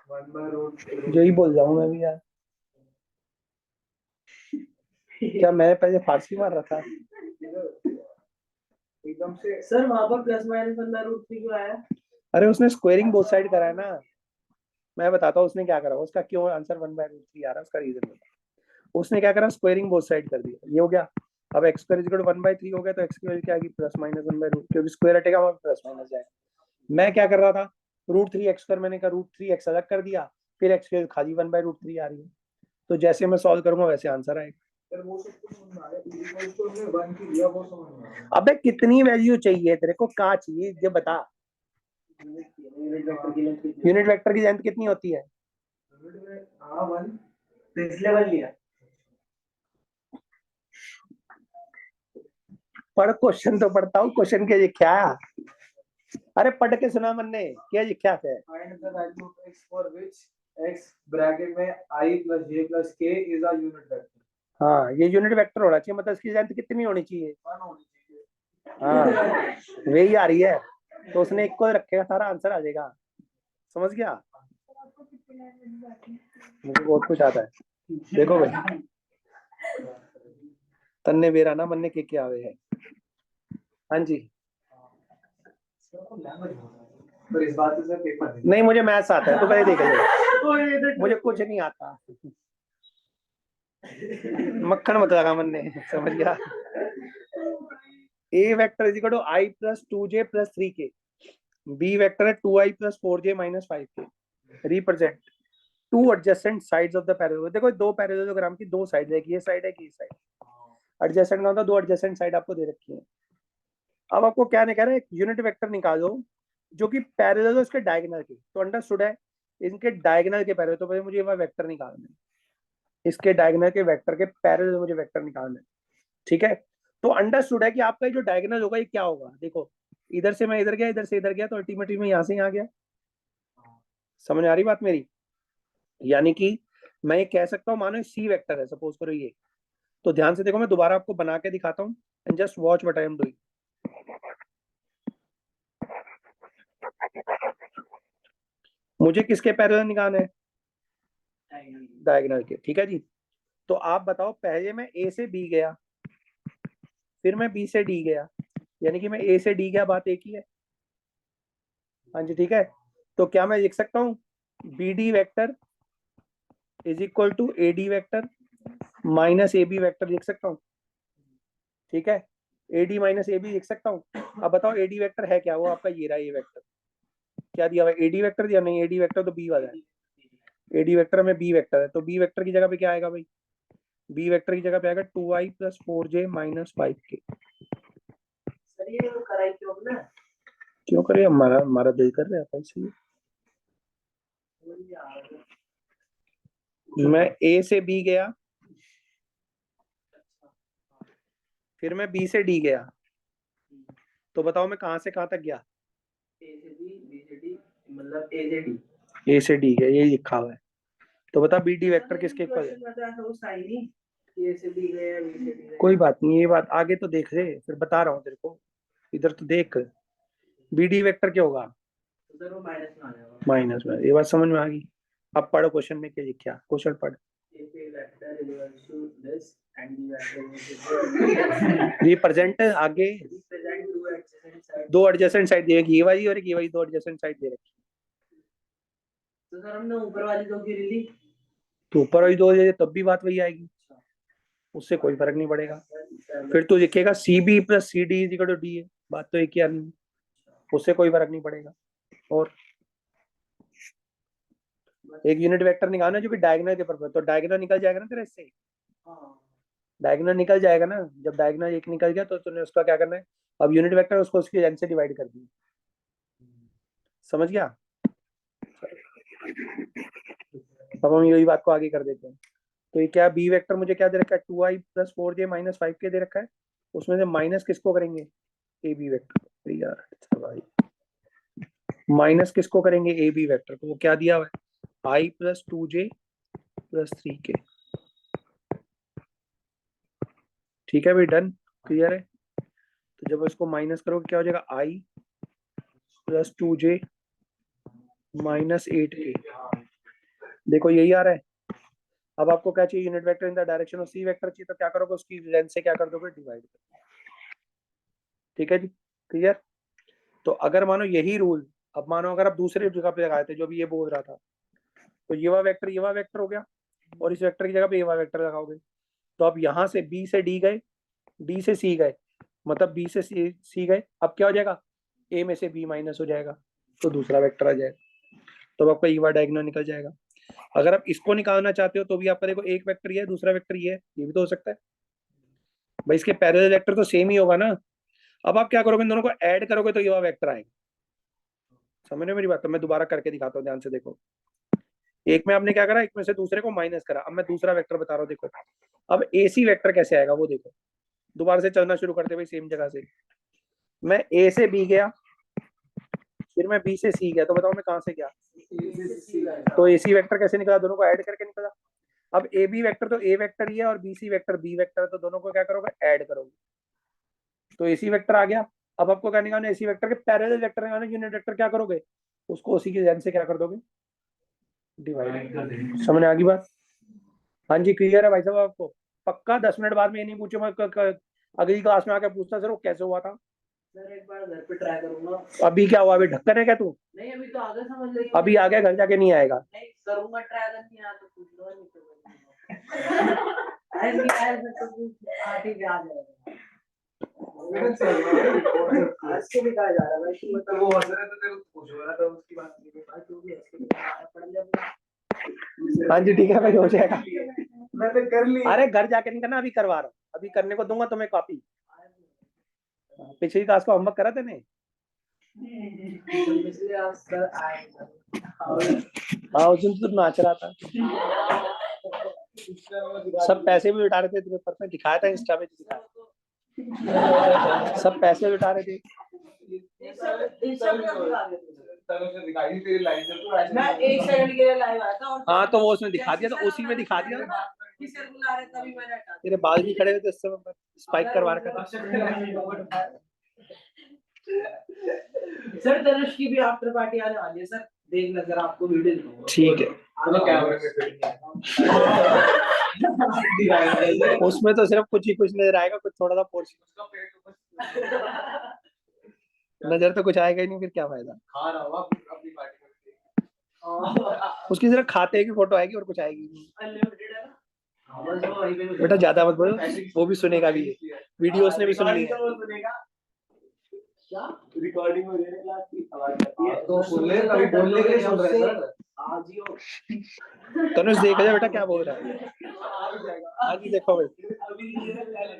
1 बाय रूट, यही बोल रहा हूँ मैं भी यार। क्या मैंने पहले फारसी मार रखा है एकदम से सर, वहां पर प्लस माइनस अंडर रूट 3 क्यों आया। अरे उसने स्क्वेयरिंग बोथ साइड करा है ना, मैं बताता हूँ उसने क्या करा, उसका क्यों आंसर 1/√3 आ रहा है, उसका रीजन बता। उसने क्या करा, स्क्वेयरिंग बोथ साइड कर दिया, ये हो गया। अब एक्स स्क्वायर इक्वल टू 1/3 हो गया तो एक्स की वैल्यू क्या आएगी, प्लस माइनस 1/√, क्योंकि स्क्वायर हटेगा वहां प्लस माइनस जाएगा। मैं क्या कर रहा था, रूट 3x स्क्वायर मैंने कहा रूट 3x अलग कर दिया, फिर एक्स की वैल्यू खाली 1/√3 आ रही है, तो जैसे मैं सॉल्व करूंगा वैसे आंसर आएगा। सर वो सब तो समझ में आ रहा है, इक्वल टू हमने 1 की दिया वो समझ में आ रहा है। अबे कितनी वैल्यू चाहिए तेरे को, क्या चाहिए ये बता, यूनिट वेक्टर की लेंथ कितनी होती है, हाँ 1 तो इसलिए 1 लिया। पढ़, क्वेश्चन तो पढ़ता हूँ, क्वेश्चन के ये क्या? अरे पढ़ के सुना मैंने, क्या ये क्या है? Find the value of x for which x bracket में i plus j plus k is a unit vector. हाँ, ये यूनिट वेक्टर होना चाहिए, मतलब इसकी लेंथ कितनी होनी चाहिए? 1 होनी चाहिए। हाँ, वही आ रही है, तो उसने एक को रखेगा, सारा आंसर आ जाएगा। समझ गया? मुझे बहुत कुछ आता है, देखो भाई, तन्ने बेरा ना मनने के क्या आवे है। हाँ जी, पर इस बात से पेपर नहीं मुझे मैथ्स आता है, तो पहले देख ले, मुझे कुछ नहीं आता। मक्खन मत लगा मनने, समझ गया? A vector is equal to I plus 2j plus 3k, B vector है 2i plus 4j minus 5k, represent two adjacent sides of the parallel. देखो दो पैरेललोग्राम की दो साइड है, ये साइड है कि ये साइड। एडजेसेंट का होता है दो एडजेसेंट साइड आपको दे रखी है। अब आपको क्या नहीं कह रहा है, एक यूनिट वेक्टर निकालो जो कि पैरेलल हो इसके डायगोनल के, तो अंडरस्टूड है इनके डायगोनल के पैरेलल, तो पहले मुझे ये वेक्टर निकालना है, इसके डायगोनल के वेक्टर के पैरेलल मुझे वेक्टर निकालना है। ठीक है, तो अंडरस्टूड है कि आपका जो डायगोनल होगा ये क्या होगा। देखो इधर से मैं इधर गया, इधर से इधर गया, तो अल्टीमेटली मैं यहाँ से यहाँ गया। समझ आ रही बात मेरी? यानी कि मैं ये कह सकता हूँ, मानो सी वेक्टर है, सपोज करो ये, तो ध्यान से देखो, मैं दोबारा आपको बना के दिखाता हूँ, and just watch what I am doing. मुझे किसके पैरेलल निकालना है? डायगोनल के। ठीक है जी, तो आप बताओ, पहले मैं ए से बी गया, फिर मैं बी से डी गया, यानी कि मैं ए से डी गया, बात एक ही है। हाँ जी, ठीक है, तो क्या मैं लिख सकता हूँ B D vector is equal to A D vector minus A B vector लिख सकता हूँ? ठीक है, A D minus A B लिख सकता हूँ। अब बताओ ए डी वैक्टर है क्या? वो आपका ये रहा, ये वैक्टर क्या दिया हुआ है? ए डी वैक्टर दिया नहीं, ए डी वैक्टर तो बी वाला है, ए डी वैक्टर में बी वैक्टर है, तो बी वैक्टर की जगह पे क्या आएगा भाई? बी वेक्टर की जगह पे आएगा 2i plus 4j minus 5k। Sir ये तो कराई क्यों ना? क्यों करे, हमारा हमारा दिल कर रहा था इसलिए। मैं ए से बी गया, फिर मैं बी से डी गया, तो बताओ मैं कहां से कहां तक गया? ए से बी से डी, मतलब ए से डी, ए से डी गया, ये लिखा हुआ है, तो बता बी डी वेक्टर किसके इक्वल है? ए से बी गया, बी से डी। कोई बात नहीं, ये बात आगे तो देख ले, फिर बता रहा हूँ तेरे को, इधर तो देख, बी डी वेक्टर क्या होगा? उधर वो माइनस में आ जाएगा। माइनस में, ये बात समझ में आ गई। अब पढ़ो क्वेश्चन में क्या लिखा, क्वेश्चन पढ़। रिप्रेजेंट आगे दो एडजेसेंट साइड दे रखी, ये वाली और एक ये वाली, दो एडजेसेंट साइड दे रखी। तो सर हमने ऊपर वाली दो क्यों ली? तो ऊपर वाली दो दे तब भी बात वही आएगी, उससे कोई फर्क नहीं पड़ेगा। फिर तो लिखेगा C B plus C D is equal to D है, बात तो एक ही आनी है, उससे कोई फर्क नहीं पड़ेगा। और एक यूनिट वेक्टर निकालना जो कि डायगोनल के ऊपर, तो डायगोनल निकल जाएगा ना तेरा इससे, डायगोनल निकल जाएगा ना। जब डायगोनल एक निकल गया तो तूने उसका क्या करना है, अब यूनिट वेक्टर उसको उसकी लेंथ से डिवाइड कर दी। समझ गया? अब हम यही बात को आगे कर देते हैं। तो ये क्या, बी वेक्टर मुझे क्या दे रखा है? 2i plus 4j minus 5k दे रखा है, उसमें से माइनस किसको करेंगे? A B vector. यार अच्छा भाई, माइनस किसको करेंगे? ए बी वेक्टर को। वो क्या दिया हुआ है? आई प्लस 2j प्लस 3k। ठीक है भाई, डन, क्लियर है? तो जब इसको माइनस करोगे क्या हो जाएगा? आई प्लस 2j माइनस 8k। देखो यही आ रहा है। अब आपको क्या चाहिए? Unit vector in the direction of C vector चाहिए, तो क्या करोगे? उसकी लेंथ से क्या कर दोगे? डिवाइड। ठीक है जी, क्लियर? तो अगर मानो यही रूल, अब मानो अगर आप दूसरे जगह पे लगाए थे, जो भी ये बोल रहा था, तो ये वाला वेक्टर हो गया, और इस वेक्टर की जगह पे ये वाला वेक्टर लगाओगे, तो आप यहाँ से बी से डी गए, डी से सी गए, मतलब बी से सी गए, अब क्या हो जाएगा? ए में से बी माइनस हो जाएगा, तो दूसरा वेक्टर आ जाएगा, तो आपका ये वाला डायगोनल निकल जाएगा। अगर आप इसको निकालना चाहते हो तो भी आपका देखो, एक वेक्टर ये है, दूसरा वेक्टर ये है, ये भी तो हो सकता है भाई, इसके पैरेलल वेक्टर तो सेम ही होगा ना। अब आप क्या करोगे? इन दोनों को ऐड करोगे तो ये वाला वेक्टर आएगा। समझ रहे हो मेरी बात? तो मैं दोबारा करके दिखाता हूँ, ध्यान से देखो। एक में आपने क्या करा, एक में से दूसरे को माइनस करा, अब मैं दूसरा वेक्टर बता रहा हूँ, देखो। अब एसी वेक्टर कैसे आएगा वो देखो। दोबारा से चलना शुरू करते भाई सेम जगह से। मैं ए से बी गया, फिर मैं बी से सी गया, तो बताओ मैं कहाँ से गया? तो ए सी वेक्टर कैसे निकला? दोनों को ऐड करके निकला। अब ए बी वेक्टर तो ए वेक्टर ही है और B C vector B vector है, तो दोनों को क्या करोगे? ऐड करोगे, तो ए सी वेक्टर आ गया। अब आपको क्या निकालना है? ए सी वेक्टर के पैरेलल वेक्टर निकालना है। यूनिट वेक्टर क्या करोगे? उसको उसी की लेंथ से क्या कर दोगे? डिवाइड कर देंगे। समझ आ गई बात? हाँ जी, क्लियर है भाई साहब आपको? पक्का 10 मिनट बाद में ये नहीं पूछूंगा अगली क्लास में आके पूछना सर वो कैसे हुआ था। सर एक बार घर पे ट्राई करूंगा। अभी क्या हुआ? अभी ढक्कन है क्या तू? नहीं अभी तो आगे समझ रही अभी आ गया, घर जाके नहीं आएगा। नहीं करूंगा ट्राई, अगर नहीं आया तो पूछ लो, नहीं तो ऐसे नहीं आया तो कुछ ठीक है आ जाएगा। आज के भी कहा जा रहा है भाई, मतलब वो हंस रहा है तो तेरे को पूछ रहा था उसकी बात नहीं भाई, तू भी हंस के पढ़ ले अपना। हाँ जी ठीक है भाई, हो जाएगा। मैंने कर ली। अरे घर जाके नहीं करना, अभी करवा रहा हूँ, अभी करने को दूंगा तुम्हें कॉपी। पिछली क्लास को होमवर्क करा तेने? हाँ उस दिन तो तू नाच रहा था, सब पैसे भी उठा रहे थे तेरे पर, मैं दिखाया था इंस्टा पे, सब पैसे उठा रहे थे। मैं 1 सेकंड के लिए लाइव आया था और हाँ तो वो उसने दिखा दिया, तो उसी में दिखा दिया। सर बुला रहे तभी मैंने हटा दिया। तेरे बाल भी खड़े हुए थे उस समय, स्पाइक करवा रखा था। सर तनुष की भी आफ्टर पार्टी आने वाली है सर, देखना जरा, आपको वीडियो दिखाऊंगा। ठीक है, उसमें तो सिर्फ कुछ ही कुछ नजर आएगा, कुछ थोड़ा सा पोर्शन, नजर तो कुछ आएगा ही नहीं, फिर क्या फायदा। खा रहा होगा अपनी पार्टी में। उसकी सिर्फ खाते की फोटो आएगी और कुछ आएगी नहीं। अनलिमिटेड है ना? हाँ, बस वो वहीं पे बेटा ज्यादा मत बोलो, वो भी सुनेगा भी, वीडियो उसने भी सुन ली है। क्या रिकॉर्डिंग हो रही है क्लास की, आवाज आती है तो बोले, कभी बोलने के लिए सुन रहे हैं सर। आज ही हो तनुष देख ले बेटा क्या बोल रहा है। आज ही देखो भाई,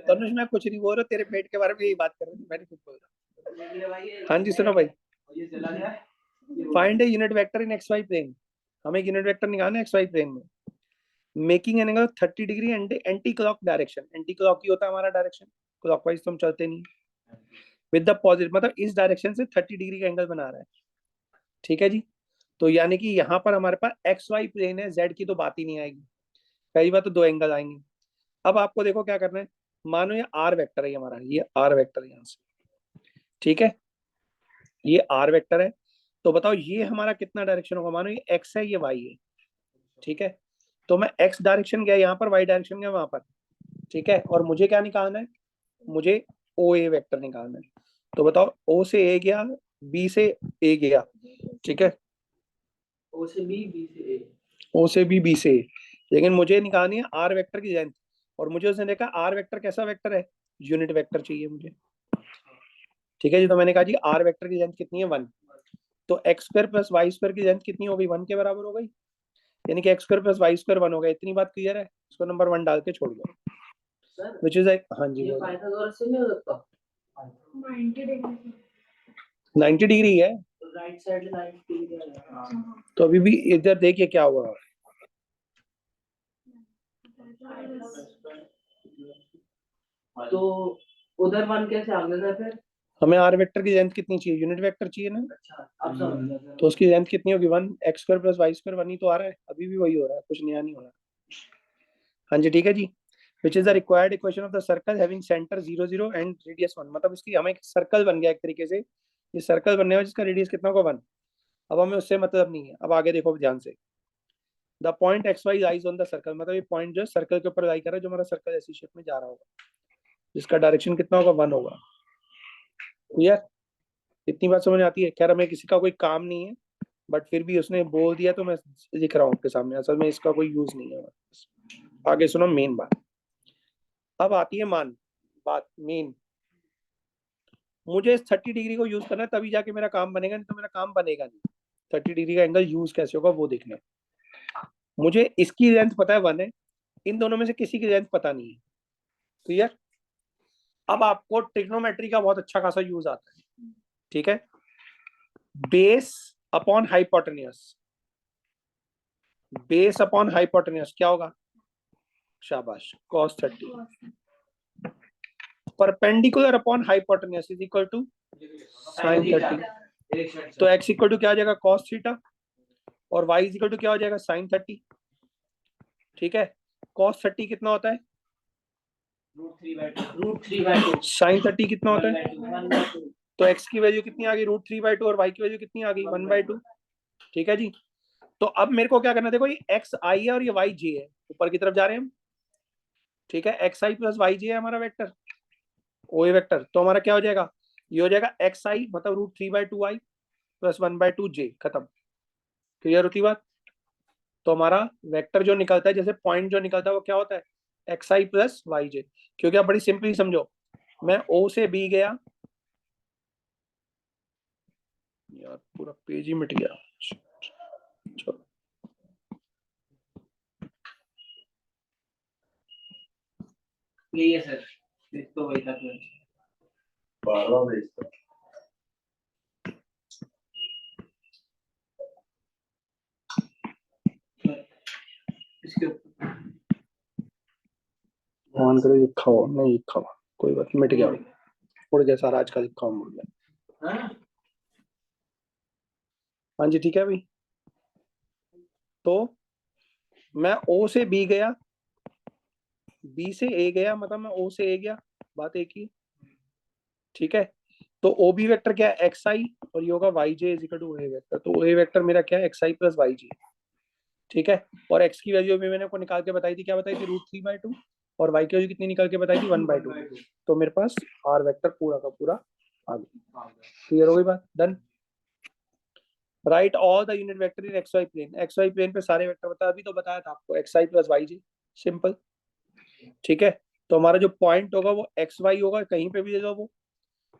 तनुष मैं कुछ नहीं बोल रहा, तेरे पेट के बारे में यही बात कर रहा हूँ, मैं नहीं कुछ बोल रहा। हाँ जी सुनो भाई, ये चला गया। Find a unit vector in x Y plane. हमें एक यूनिट वेक्टर निकालना है एक्स वाई प्लेन में, making an angle 30 degree anti clock direction. Anti clock ही होता है हमारा डायरेक्शन, क्लॉकवाइज तो हम चलते नहीं। विद द पॉजिटिव, मतलब इस डायरेक्शन से 30 डिग्री का एंगल बना रहा है, ठीक है जी। तो यानी कि यहाँ पर हमारे पास एक्स वाई प्लेन है, जेड की तो बात ही नहीं आएगी, पहली बात तो दो एंगल आएंगे। अब आपको देखो क्या करना है, मानो ये आर वेक्टर है हमारा, ये आर वेक्टर है यहाँ से, ठीक है, ये आर वेक्टर है। तो बताओ ये हमारा कितना डायरेक्शन होगा? मानो ये एक्स है, ये वाई है, ठीक है। तो मैं एक्स डायरेक्शन गया यहाँ पर, वाई डायरेक्शन गया वहां पर, ठीक है। और मुझे क्या निकालना है? मुझे ओ ए वेक्टर निकालना है। तो बताओ ओ से ए गया, बी से ए गया, ठीक है, ओ से बी, बी से ए, ओ से बी, बी से ए। लेकिन मुझे निकालनी है आर वेक्टर की लेंथ, और मुझे उसने देखा आर वेक्टर कैसा वेक्टर है? यूनिट वेक्टर चाहिए मुझे, ठीक है जी। तो मैंने कहा जी आर वेक्टर की लेंथ कितनी है? 1। तो x square plus y square की लेंथ कितनी हो गई? 1 के बराबर हो गई, यानी कि x square plus y square 1 हो गया। इतनी बात क्लियर है? इसको नंबर 1 डाल के छोड़ दो, सर विच इज हाँ जी, ये पाइथागोरस से नहीं हो सकता? 90 डिग्री है, राइट साइड 90 डिग्री है। तो अभी भी इधर देखिए क्या हुआ। तो उधर 1 कैसे आ गया था फिर? हमें आर वेक्टर की लेंथ कितनी चाहिए? यूनिट वेक्टर चाहिए ना, अच्छा अब समझ गया सर। तो उसकी लेंथ कितनी होगी? 1, x square plus y square 1 ही तो आ रहा है, अभी भी वही हो रहा है, कुछ नया नहीं हो रहा। हाँ जी ठीक है जी। Which is the required equation of the circle having centre 0 0 and radius 1। मतलब इसकी हमें एक सर्कल बन गया एक तरीके से, ये सर्कल बनने में जिसका रेडियस कितना होगा? 1। अब हमें उससे मतलब नहीं है, अब आगे देखो ध्यान से। The point x y lies on the circle, मतलब ये पॉइंट जो सर्कल के ऊपर लाई कर रहा है, जो हमारा सर्कल ऐसी शेप में जा रहा होगा, जिसका डायरेक्शन कितना होगा? 1 होगा। क्लियर? इतनी बात समझ आती है? खैर हमें किसी का कोई काम नहीं है, बट फिर भी उसने बोल दिया तो मैं लिख रहा हूँ आपके सामने, असल में इसका कोई यूज नहीं है। आगे सुनो मेन बात, अब आती है बात मेन। मुझे इस 30 डिग्री को यूज करना है, तभी जाके मेरा काम बनेगा, नहीं तो मेरा काम बनेगा नहीं। 30 डिग्री का एंगल यूज कैसे होगा वो देखना है मुझे। इसकी लेंथ पता है 1 है, इन दोनों में से किसी की लेंथ पता नहीं है। क्लियर? अब आपको ट्रिग्नोमेट्री का बहुत अच्छा खासा यूज आता है, ठीक है। Base upon hypotenuse, base upon hypotenuse क्या होगा? शाबाश, cos 30। Perpendicular upon hypotenuse is equal to sin 30। तो x इक्वल टू क्या आ जाएगा cos थीटा और y इज इक्वल टू क्या हो जाएगा sin 30। ठीक है, cos 30 कितना होता है, sin 30 कितना होता है, तो x की वैल्यू कितनी आ गई √3/2 और y की वैल्यू कितनी आ गई 1/2। ठीक है जी, तो अब मेरे को क्या करना है, देखो ये एक्स आई है और ये वाई जे है, ऊपर की तरफ जा रहे हैं हम। ठीक है, एक्स आई प्लस वाई जे है हमारा वेक्टर, ओ ए वेक्टर। तो हमारा क्या हो जाएगा, ये हो जाएगा एक्स आई मतलब √3/2 i प्लस 1/2 j, खत्म। क्लियर होती बात। तो हमारा वेक्टर जो निकलता है, जैसे पॉइंट जो निकलता है वो क्या होता है एक्स आई प्लस वाई जे। क्योंकि आप बड़ी सिंपली समझो, मैं ओ से बी गया, यार पूरा पेज ही मिट गया। चलो यही है सर, इसको वही था 12 भेजता। इसके ऑन करो, लिखा हो नहीं लिखा हो कोई बात नहीं, मिट गया उड़ गया सारा, आज का लिखा हो मुड़ गया। हाँ जी ठीक है भाई, तो मैं ओ से बी गया, बी से ए गया, मतलब मैं ओ से ए गया, बात एक ही। ठीक है, तो ओ बी वेक्टर क्या है एक्स आई और ये होगा y j is equal to A vector. तो ए वेक्टर मेरा क्या है x i plus y j. ठीक है, और एक्स की वैल्यू भी मैंने को निकाल के बताई थी, क्या बताई थी √3/2 और वाई की वैल्यू कितनी निकाल के बताई थी 1/2। तो मेरे पास आर वेक्टर पूरा का पूरा आ गया। क्लियर हो गई बात, done. Write all the unit vector in x Y plane, x Y plane पे सारे वेक्टर बता, अभी तो बताया था आपको x i plus y j, simple. ठीक है, तो हमारा जो पॉइंट होगा वो एक्स वाई होगा, कहीं पे भी दे दो वो।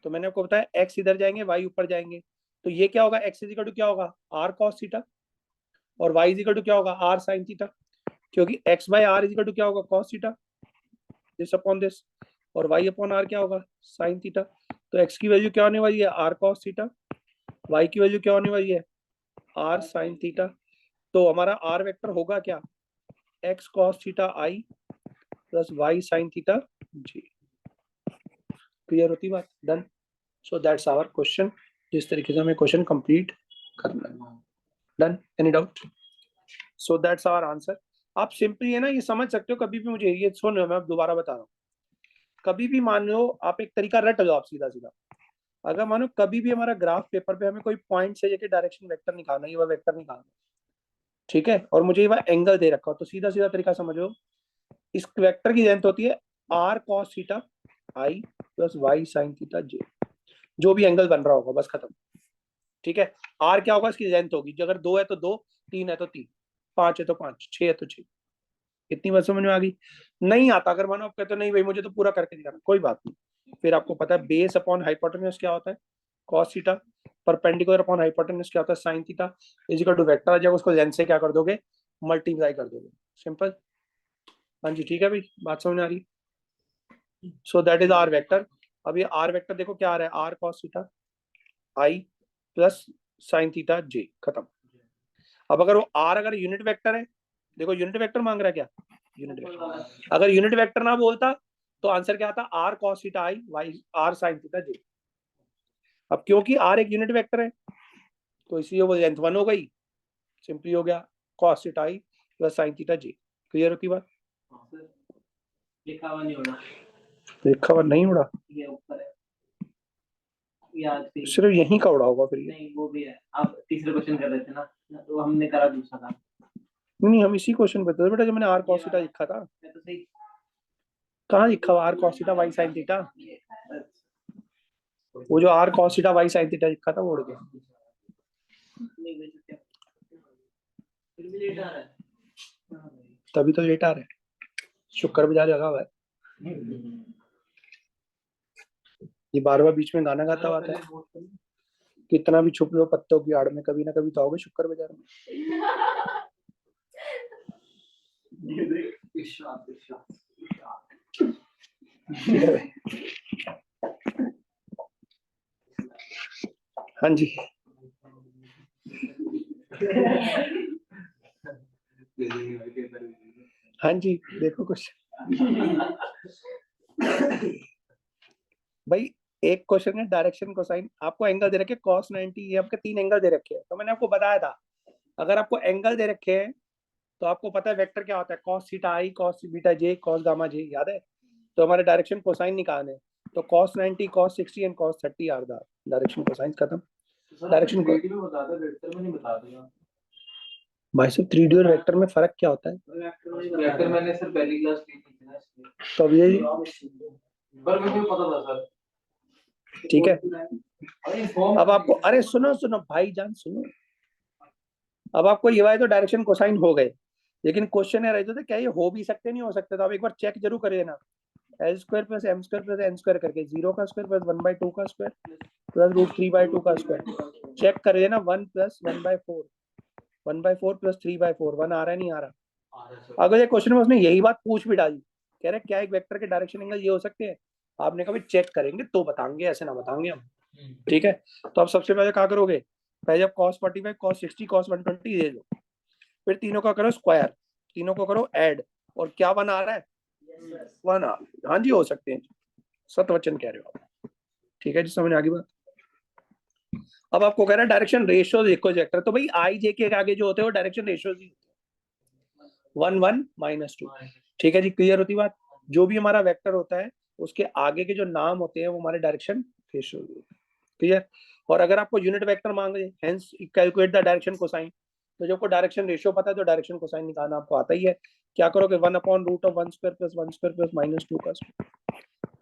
तो मैंने आपको बताया एक्स इधर जाएंगे वाई ऊपर जाएंगे, तो ये क्या होगा एक्स इजिकल टू क्या होगा आर कॉस थीटा और वाई इजिकल टू क्या होगा आर साइन थीटा। क्योंकि x by r is equal to क्या होगा cos theta this upon this, और वाई अपॉन आर क्या होगा साइन थीटा। तो एक्स की वैल्यू क्या होने वाली है आर कॉस थीटा, वाई की वैल्यू क्या होने वाली है आर साइन थीटा। तो हमारा आर वेक्टर होगा क्या एक्स कॉस थीटा आई प्लस वाई साइन थीटा जी। क्लियर होती बात, done. So that's our question, जिस तरीके से हमें क्वेश्चन कंप्लीट करना है, done. Any doubt, so that's our answer. आप सिंपली है ना ये समझ सकते हो, कभी भी मुझे ये सुन लो, मैं अब दोबारा बता रहा हूँ, कभी भी मान लो आप एक तरीका रट लो आप सीधा सीधा। अगर मानो कभी भी हमारा ग्राफ पेपर पे हमें कोई पॉइंट से लेके डायरेक्शन वेक्टर निकालना है, ये वेक्टर निकालना है, ठीक है, और मुझे ये एंगल दे रखा हो, तो सीधा सीधा तरीका समझो, इस वेक्टर की लेंथ होती है are cos theta I plus Y sine theta J, जो भी एंगल बन रहा होगा बस खत्म। ठीक है, आर क्या होगा इसकी लेंथ होगी, जो अगर 2 है तो 2, 3 है तो 3, 5 है तो 5, 6 है तो 6। इतनी बात समझ में आ गई। नहीं आता अगर मानो आप कहते हो नहीं भाई मुझे तो पूरा करके दिखाना, कोई बात नहीं, फिर आपको पता है बेस अपॉन हाइपोटेन्यूज क्या होता है cos theta, perpendicular upon hypotenuse क्या होता है sin theta, is equal to vector आ जाएगा, उसको लेंथ से क्या कर दोगे मल्टीप्लाई कर दोगे, सिंपल। हाँ जी ठीक है भाई, बात समझ में आ रही। So that is R vector. अब ये आर वेक्टर देखो क्या आ रहा है आर cos थीटा आई प्लस साइन थीटा जे, खत्म। अब अगर वो आर अगर यूनिट वेक्टर है, देखो यूनिट वेक्टर मांग रहा है क्या यूनिट वेक्टर, अगर यूनिट वेक्टर ना बोलता तो आंसर क्या आता R cos theta I Y R sine theta J. अब क्योंकि आर एक यूनिट वेक्टर है तो इसलिए वो लेंथ 1 हो गई, सिंपली हो गया कॉस थीटा आई प्लस साइन थीटा जे। क्लियर होती बात, लिखा हुआ नहीं होना, लिखा हुआ नहीं उड़ा, ये ऊपर है याद थी। सिर्फ यहीं का उड़ा होगा फिर ये। नहीं वो भी है, आप तीसरे क्वेश्चन कर रहे थे ना, तो हमने करा दूसरा था। नहीं हम इसी क्वेश्चन पे थे बेटा, जब मैंने आर कॉस थीटा लिखा था, मैं तो सही कहाँ लिखा हुआ r cos theta y sine theta, वो जो r cos theta y sine theta लिखा था वो उड़ गया। नहीं भेज सकते, फिर भी लेट आ रहा है। तभी तो लेट आ रहा है, शुक्र बाजार लगा हुआ है, ये बार बार बीच में गाना गाता हुआ आता है, कितना भी छुप लो पत्तों की आड़ में कभी ना कभी तो आओगे शुक्र बाजार में। हाँ जी हाँ जी देखो कुछ एक क्वेश्चन है डायरेक्शन कोसाइन, आपको एंगल दे रखे cos 90, ये आपके 3 एंगल दे रखे हैं। तो मैंने आपको बताया था अगर आपको एंगल दे रखे हैं तो आपको पता है वेक्टर क्या होता है, cos theta i, cos beta j, cos gamma j, याद है। तो हमारे डायरेक्शन कोसाइन निकालने हैं, तो cos 90, cos 60 and cos 30 are the direction cosine. खत्म। डायरेक्शन को में बता दो, वेक्टर में नहीं बता दिया भाई साहब 3D और वेक्टर में फर्क क्या होता है? वेक्टर मैंने सर पहली क्लास ली थी ना इसलिए, तो अब ये पर मुझे पता था सर। ठीक है। अरे फॉर्म अब आपको, अरे सुनो सुनो भाई जान सुनो, अब आपको ये वाले तो डायरेक्शन कोसाइन हो गए, लेकिन क्वेश्चन है रहते थे क्या ये हो भी सकते नहीं हो सकते, तो आप एक बार चेक जरूर करिए ना। L square plus m square plus n square करके 0 का स्क्वायर प्लस 1/2 का स्क्वायर प्लस √3/2 का स्क्वायर चेक करिए ना। 1 प्लस 1/4, 1/4 प्लस 3/4, 1 आ रहा है नहीं आ रहा। अगर ये क्वेश्चन में उसने यही बात पूछ भी डाली, कह रहे क्या एक वेक्टर के डायरेक्शन एंगल ये हो सकते हैं, आपने कभी चेक करेंगे तो बताएंगे, ऐसे ना बताएंगे हम, ठीक है। तो आप सबसे पहले क्या करोगे, पहले आप cos 45, cos 60, cos 120 दे दो, फिर तीनों का करो स्क्वायर, तीनों को करो ऐड, और क्या 1 आ रहा है, 1 आ, हाँ जी हो सकते हैं, सतवचन कह रहे हो आप, ठीक है जी, समझ आ गई बात। अब आपको कह रहा है डायरेक्शन रेशियो देखो वेक्टर, तो भाई आई जे के आगे जो होते हैं वो डायरेक्शन रेशियो ही होते हैं, 1 1 -2, ठीक है जी, क्लियर होती बात। जो भी हमारा वेक्टर होता है उसके आगे के जो नाम होते हैं वो हमारे डायरेक्शन रेशियो, क्लियर। और अगर आपको यूनिट वेक्टर मांगे hence calculate the direction cosine, तो जब को डायरेक्शन रेशियो पता है तो डायरेक्शन कोसाइन निकालना आपको आता ही है। क्या करोगे 1/√1² प्लस 1² प्लस -2 का स्क्वायर,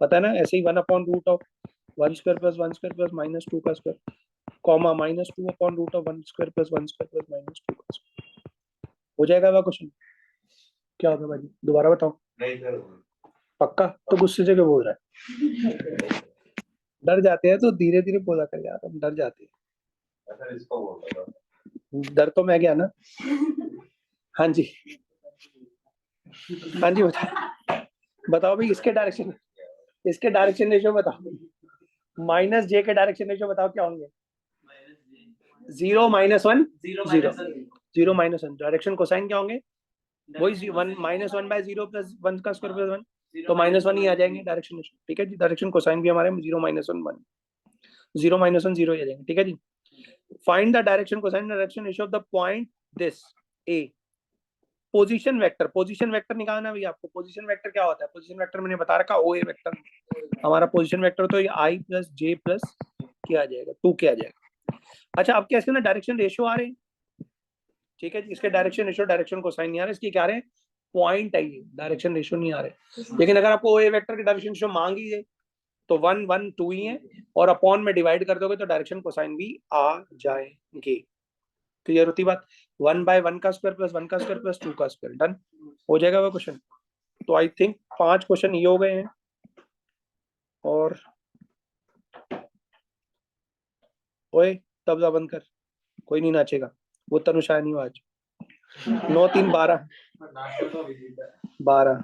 पता है ना, ऐसे ही 1/√1² प्लस 1² प्लस -2 का स्क्वायर, कॉमा -2/√1² प्लस 1² प्लस -2 का स्क्वायर, हो जाएगा वह क्वेश्चन। क्या होगा भाई दोबारा बताओ। नहीं सर, पक्का? तो गुस्से से क्यों बोल रहा है? डर जाते हैं तो धीरे धीरे बोला कर यार, हम डर जाते हैं। सर इसको बोल रहा था। डर तो मैं गया ना। हाँ जी, हाँ जी बताओ, बताओ भाई इसके डायरेक्शन, इसके डायरेक्शन रेशियो बताओ, माइनस जे के डायरेक्शन रेशियो बताओ क्या होंगे। 0 -1 0, 0 -1 डायरेक्शन कोसाइन क्या होंगे, वही 1 -1/0 प्लस 1 का स्क्वायर प्लस 1, तो -1 ही आ जाएंगे डायरेक्शन रेशियो, ठीक है जी। डायरेक्शन कोसाइन भी हमारे 0 -1 1, 0 -1 0 ही आ जाएंगे, ठीक है जी। Find the direction cosine direction ratio of the point this A. Position vector, position vector निकालना भी आपको। पोजीशन वेक्टर क्या होता है, पोजीशन वेक्टर मैंने बता रखा ओ ए वेक्टर, हमारा पोजीशन वेक्टर तो ये आई प्लस जे प्लस क्या आ जाएगा 2 क्या आ जाएगा। अच्छा अब क्या इसके ना डायरेक्शन रेशियो आ रहे हैं, ठीक है जी, इसके डायरेक्शन रेशियो डायरेक्शन कोसाइन नहीं आ रहे, इसकी क्या आ रहे हैं पॉइंट आई डायरेक्शन रेशियो नहीं आ रहे। लेकिन अगर आपको ओ ए वेक्टर के डायरेक्शन रेशियो मांग ही है तो 1 1 2 ही है, और अपॉन में डिवाइड कर दोगे तो डायरेक्शन कोसाइन भी आ जाएंगे, क्लियर होती बात। 1/1 का स्क्वायर प्लस 1 का स्क्वायर प्लस 2 का स्क्वायर, डन हो जाएगा वो क्वेश्चन। तो आई थिंक 5 क्वेश्चन ये हो गए हैं, और ओए तबला बंद कर, कोई नहीं नाचेगा, वो तनुषा नहीं आज। 9 3 12 12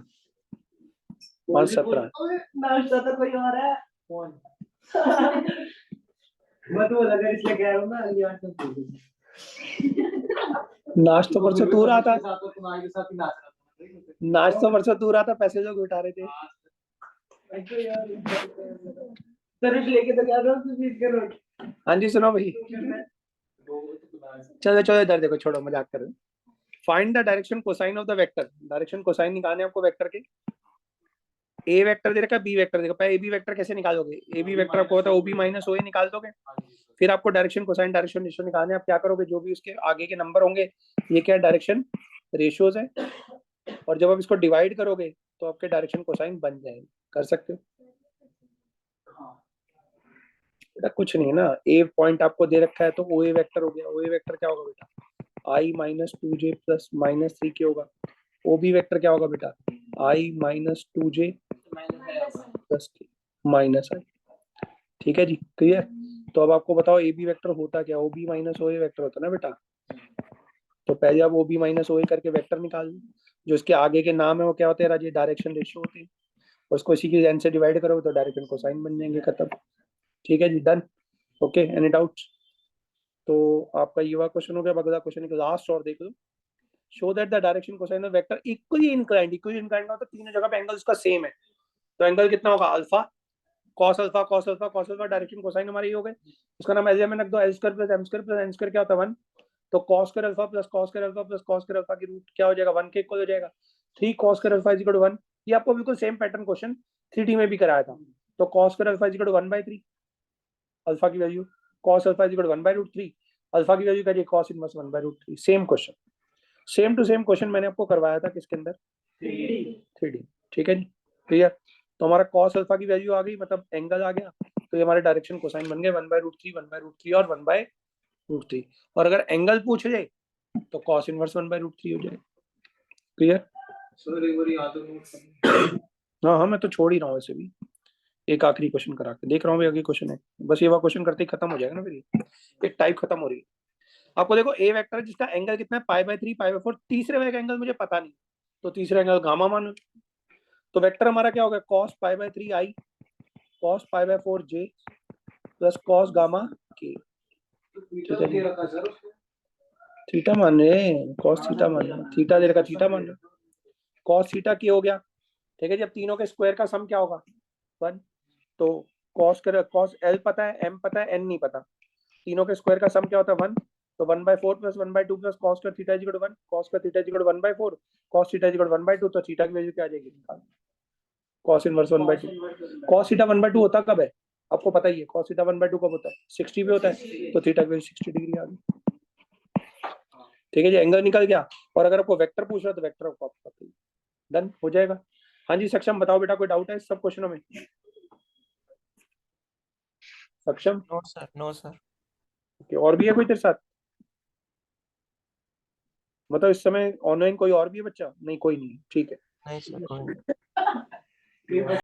5 17 नाश्ता तो कोई और है। कौन? मैं तो लगा इसलिए कह रहा हूँ ना, ये आज तो नाच तो परसों तू रहा था, तुम्हारे साथ ही नाच रहा था। नाच तो परसों तू रहा था, पैसे जो उठा रहे थे। अच्छा यार, सर्विस लेके तो जा रहा हूँ, तो करो। हाँ जी सुनो भाई, चलो चलो इधर देखो, छोड़ो मजाक कर रहे हो। Find the direction cosine of the vector, direction cosine निकालने आपको वेक्टर के। ए वेक्टर दे रखा है, बी वेक्टर दे रखा है, ए बी वेक्टर कैसे निकालोगे, ए बी वेक्टर आपको होता है ओबी माइनस ओ ए निकाल दोगे। फिर आपको डायरेक्शन कोसाइन डायरेक्शन रेशियो निकालने, आप क्या करोगे, जो भी उसके आगे के नंबर होंगे ये क्या डायरेक्शन रेशियोज है, और जब आप इसको डिवाइड करोगे तो आपके डायरेक्शन कोसाइन बन जाएंगे, कर सकते हो। बेटा कुछ नहीं है ना, ए पॉइंट आपको दे रखा है तो ओ ए वेक्टर हो गया, ओ ए वेक्टर क्या होगा बेटा आई -2j प्लस -3 के होगा। ओ बी वेक्टर क्या होगा बेटा आई -2j प्लस माइनस आई, ठीक है जी, क्लियर। तो अब आपको बताओ ए बी वेक्टर होता क्या, ओ बी माइनस ओ ए वेक्टर होता ना बेटा। तो पहले आप ओ बी माइनस ओ ए करके वेक्टर निकाल लो, जो इसके आगे के नाम है वो क्या होते हैं राजे, डायरेक्शन रेशियो होते हैं, उसको इसी की एन से डिवाइड करोगे तो डायरेक्शन कोसाइन बन जाएंगे, खत्म, ठीक है जी, डन। Okay any doubts. तो आपका ये वाला क्वेश्चन हो गया, अगला क्वेश्चन का लास्ट और देख लो। Show that the direction cosine of vector equally inclined, equally inclined का मतलब तीनों जगह पे एंगल उसका सेम है, तो एंगल कितना होगा alpha cos alpha cos alpha cos alpha direction cosine हमारे ये हो गए, इसका नाम एलसीएम में रख दो, l square plus m square plus n square क्या होता है 1, तो cos square alpha plus cos square alpha plus cos square alpha की रूट क्या हो जाएगा 1 के इक्वल हो जाएगा, 3 cos square alpha is equal to 1। ये आपको बिल्कुल सेम पैटर्न क्वेश्चन 3D में भी कराया था, तो cos square alpha is equal to 1/3 alpha की value, cos alpha is equal to 1/√3 alpha की वैल्यू करिए cos inverse 1/√3, same question, same to same question मैंने आपको करवाया था किसके अंदर 3D। ठीक है जी, क्लियर। तो हमारा कॉस अल्फा की वैल्यू आ गई, मतलब एंगल आ गया, तो ये हमारे डायरेक्शन कोसाइन बन गए 1/√3 1/√3 और 1/√3, और अगर एंगल पूछ ले तो कॉस इनवर्स 1/√3 हो जाएगा, क्लियर। सर एक बार याद हो हाँ हाँ मैं तो छोड़ ही रहा हूँ वैसे भी, एक आखिरी क्वेश्चन करा के देख रहा हूँ भाई, आगे क्वेश्चन है, बस ये वाला क्वेश्चन करते ही खत्म हो जाएगा ना, फिर ये एक टाइप खत्म हो रही है। आपको देखो ए वेक्टर है जिसका एंगल कितना है π/3 π/4, तीसरे वाले का एंगल मुझे पता नहीं, तो तीसरा एंगल गामा मान, तो वेक्टर हमारा क्या होगा cos π/3 i cos π/4 j plus cos gamma k, theta मान रहे, cos थीटा मान रहे, थीटा दे रखा थीटा मान रहे, cos थीटा k हो गया, ठीक है। जब तीनों के स्क्वायर का सम क्या होगा 1, तो cos l पता है, m पता है, n नहीं पता, तीनों के स्क्वायर का सम क्या होता है 1, तो 1/4 प्लस 1/2 प्लस cos square theta is equal to 1, cos square theta is equal to 1/4, cos theta is equal to 1/2, तो थीटा की वैल्यू क्या आ जाएगी, cos इनवर्स 1/2, cos थीटा 1/2 होता कब है आपको पता ही है, cos थीटा 1/2 कब होता है 60 पे होता है, तो थीटा की वैल्यू 60 डिग्री आ गई, ठीक है जी, एंगल निकल गया। और अगर आपको वेक्टर पूछ रहा है तो वेक्टर आपको पता ही, डन हो जाएगा। हाँ जी सक्षम बताओ बेटा, कोई डाउट है इस सब क्वेश्चनों में, सक्षम? No sir, no sir. Okay, और भी है कोई तेरे साथ, बताओ इस समय ऑनलाइन कोई और भी है बच्चा, नहीं कोई नहीं है, ठीक है। नहीं सर, कोई नहीं।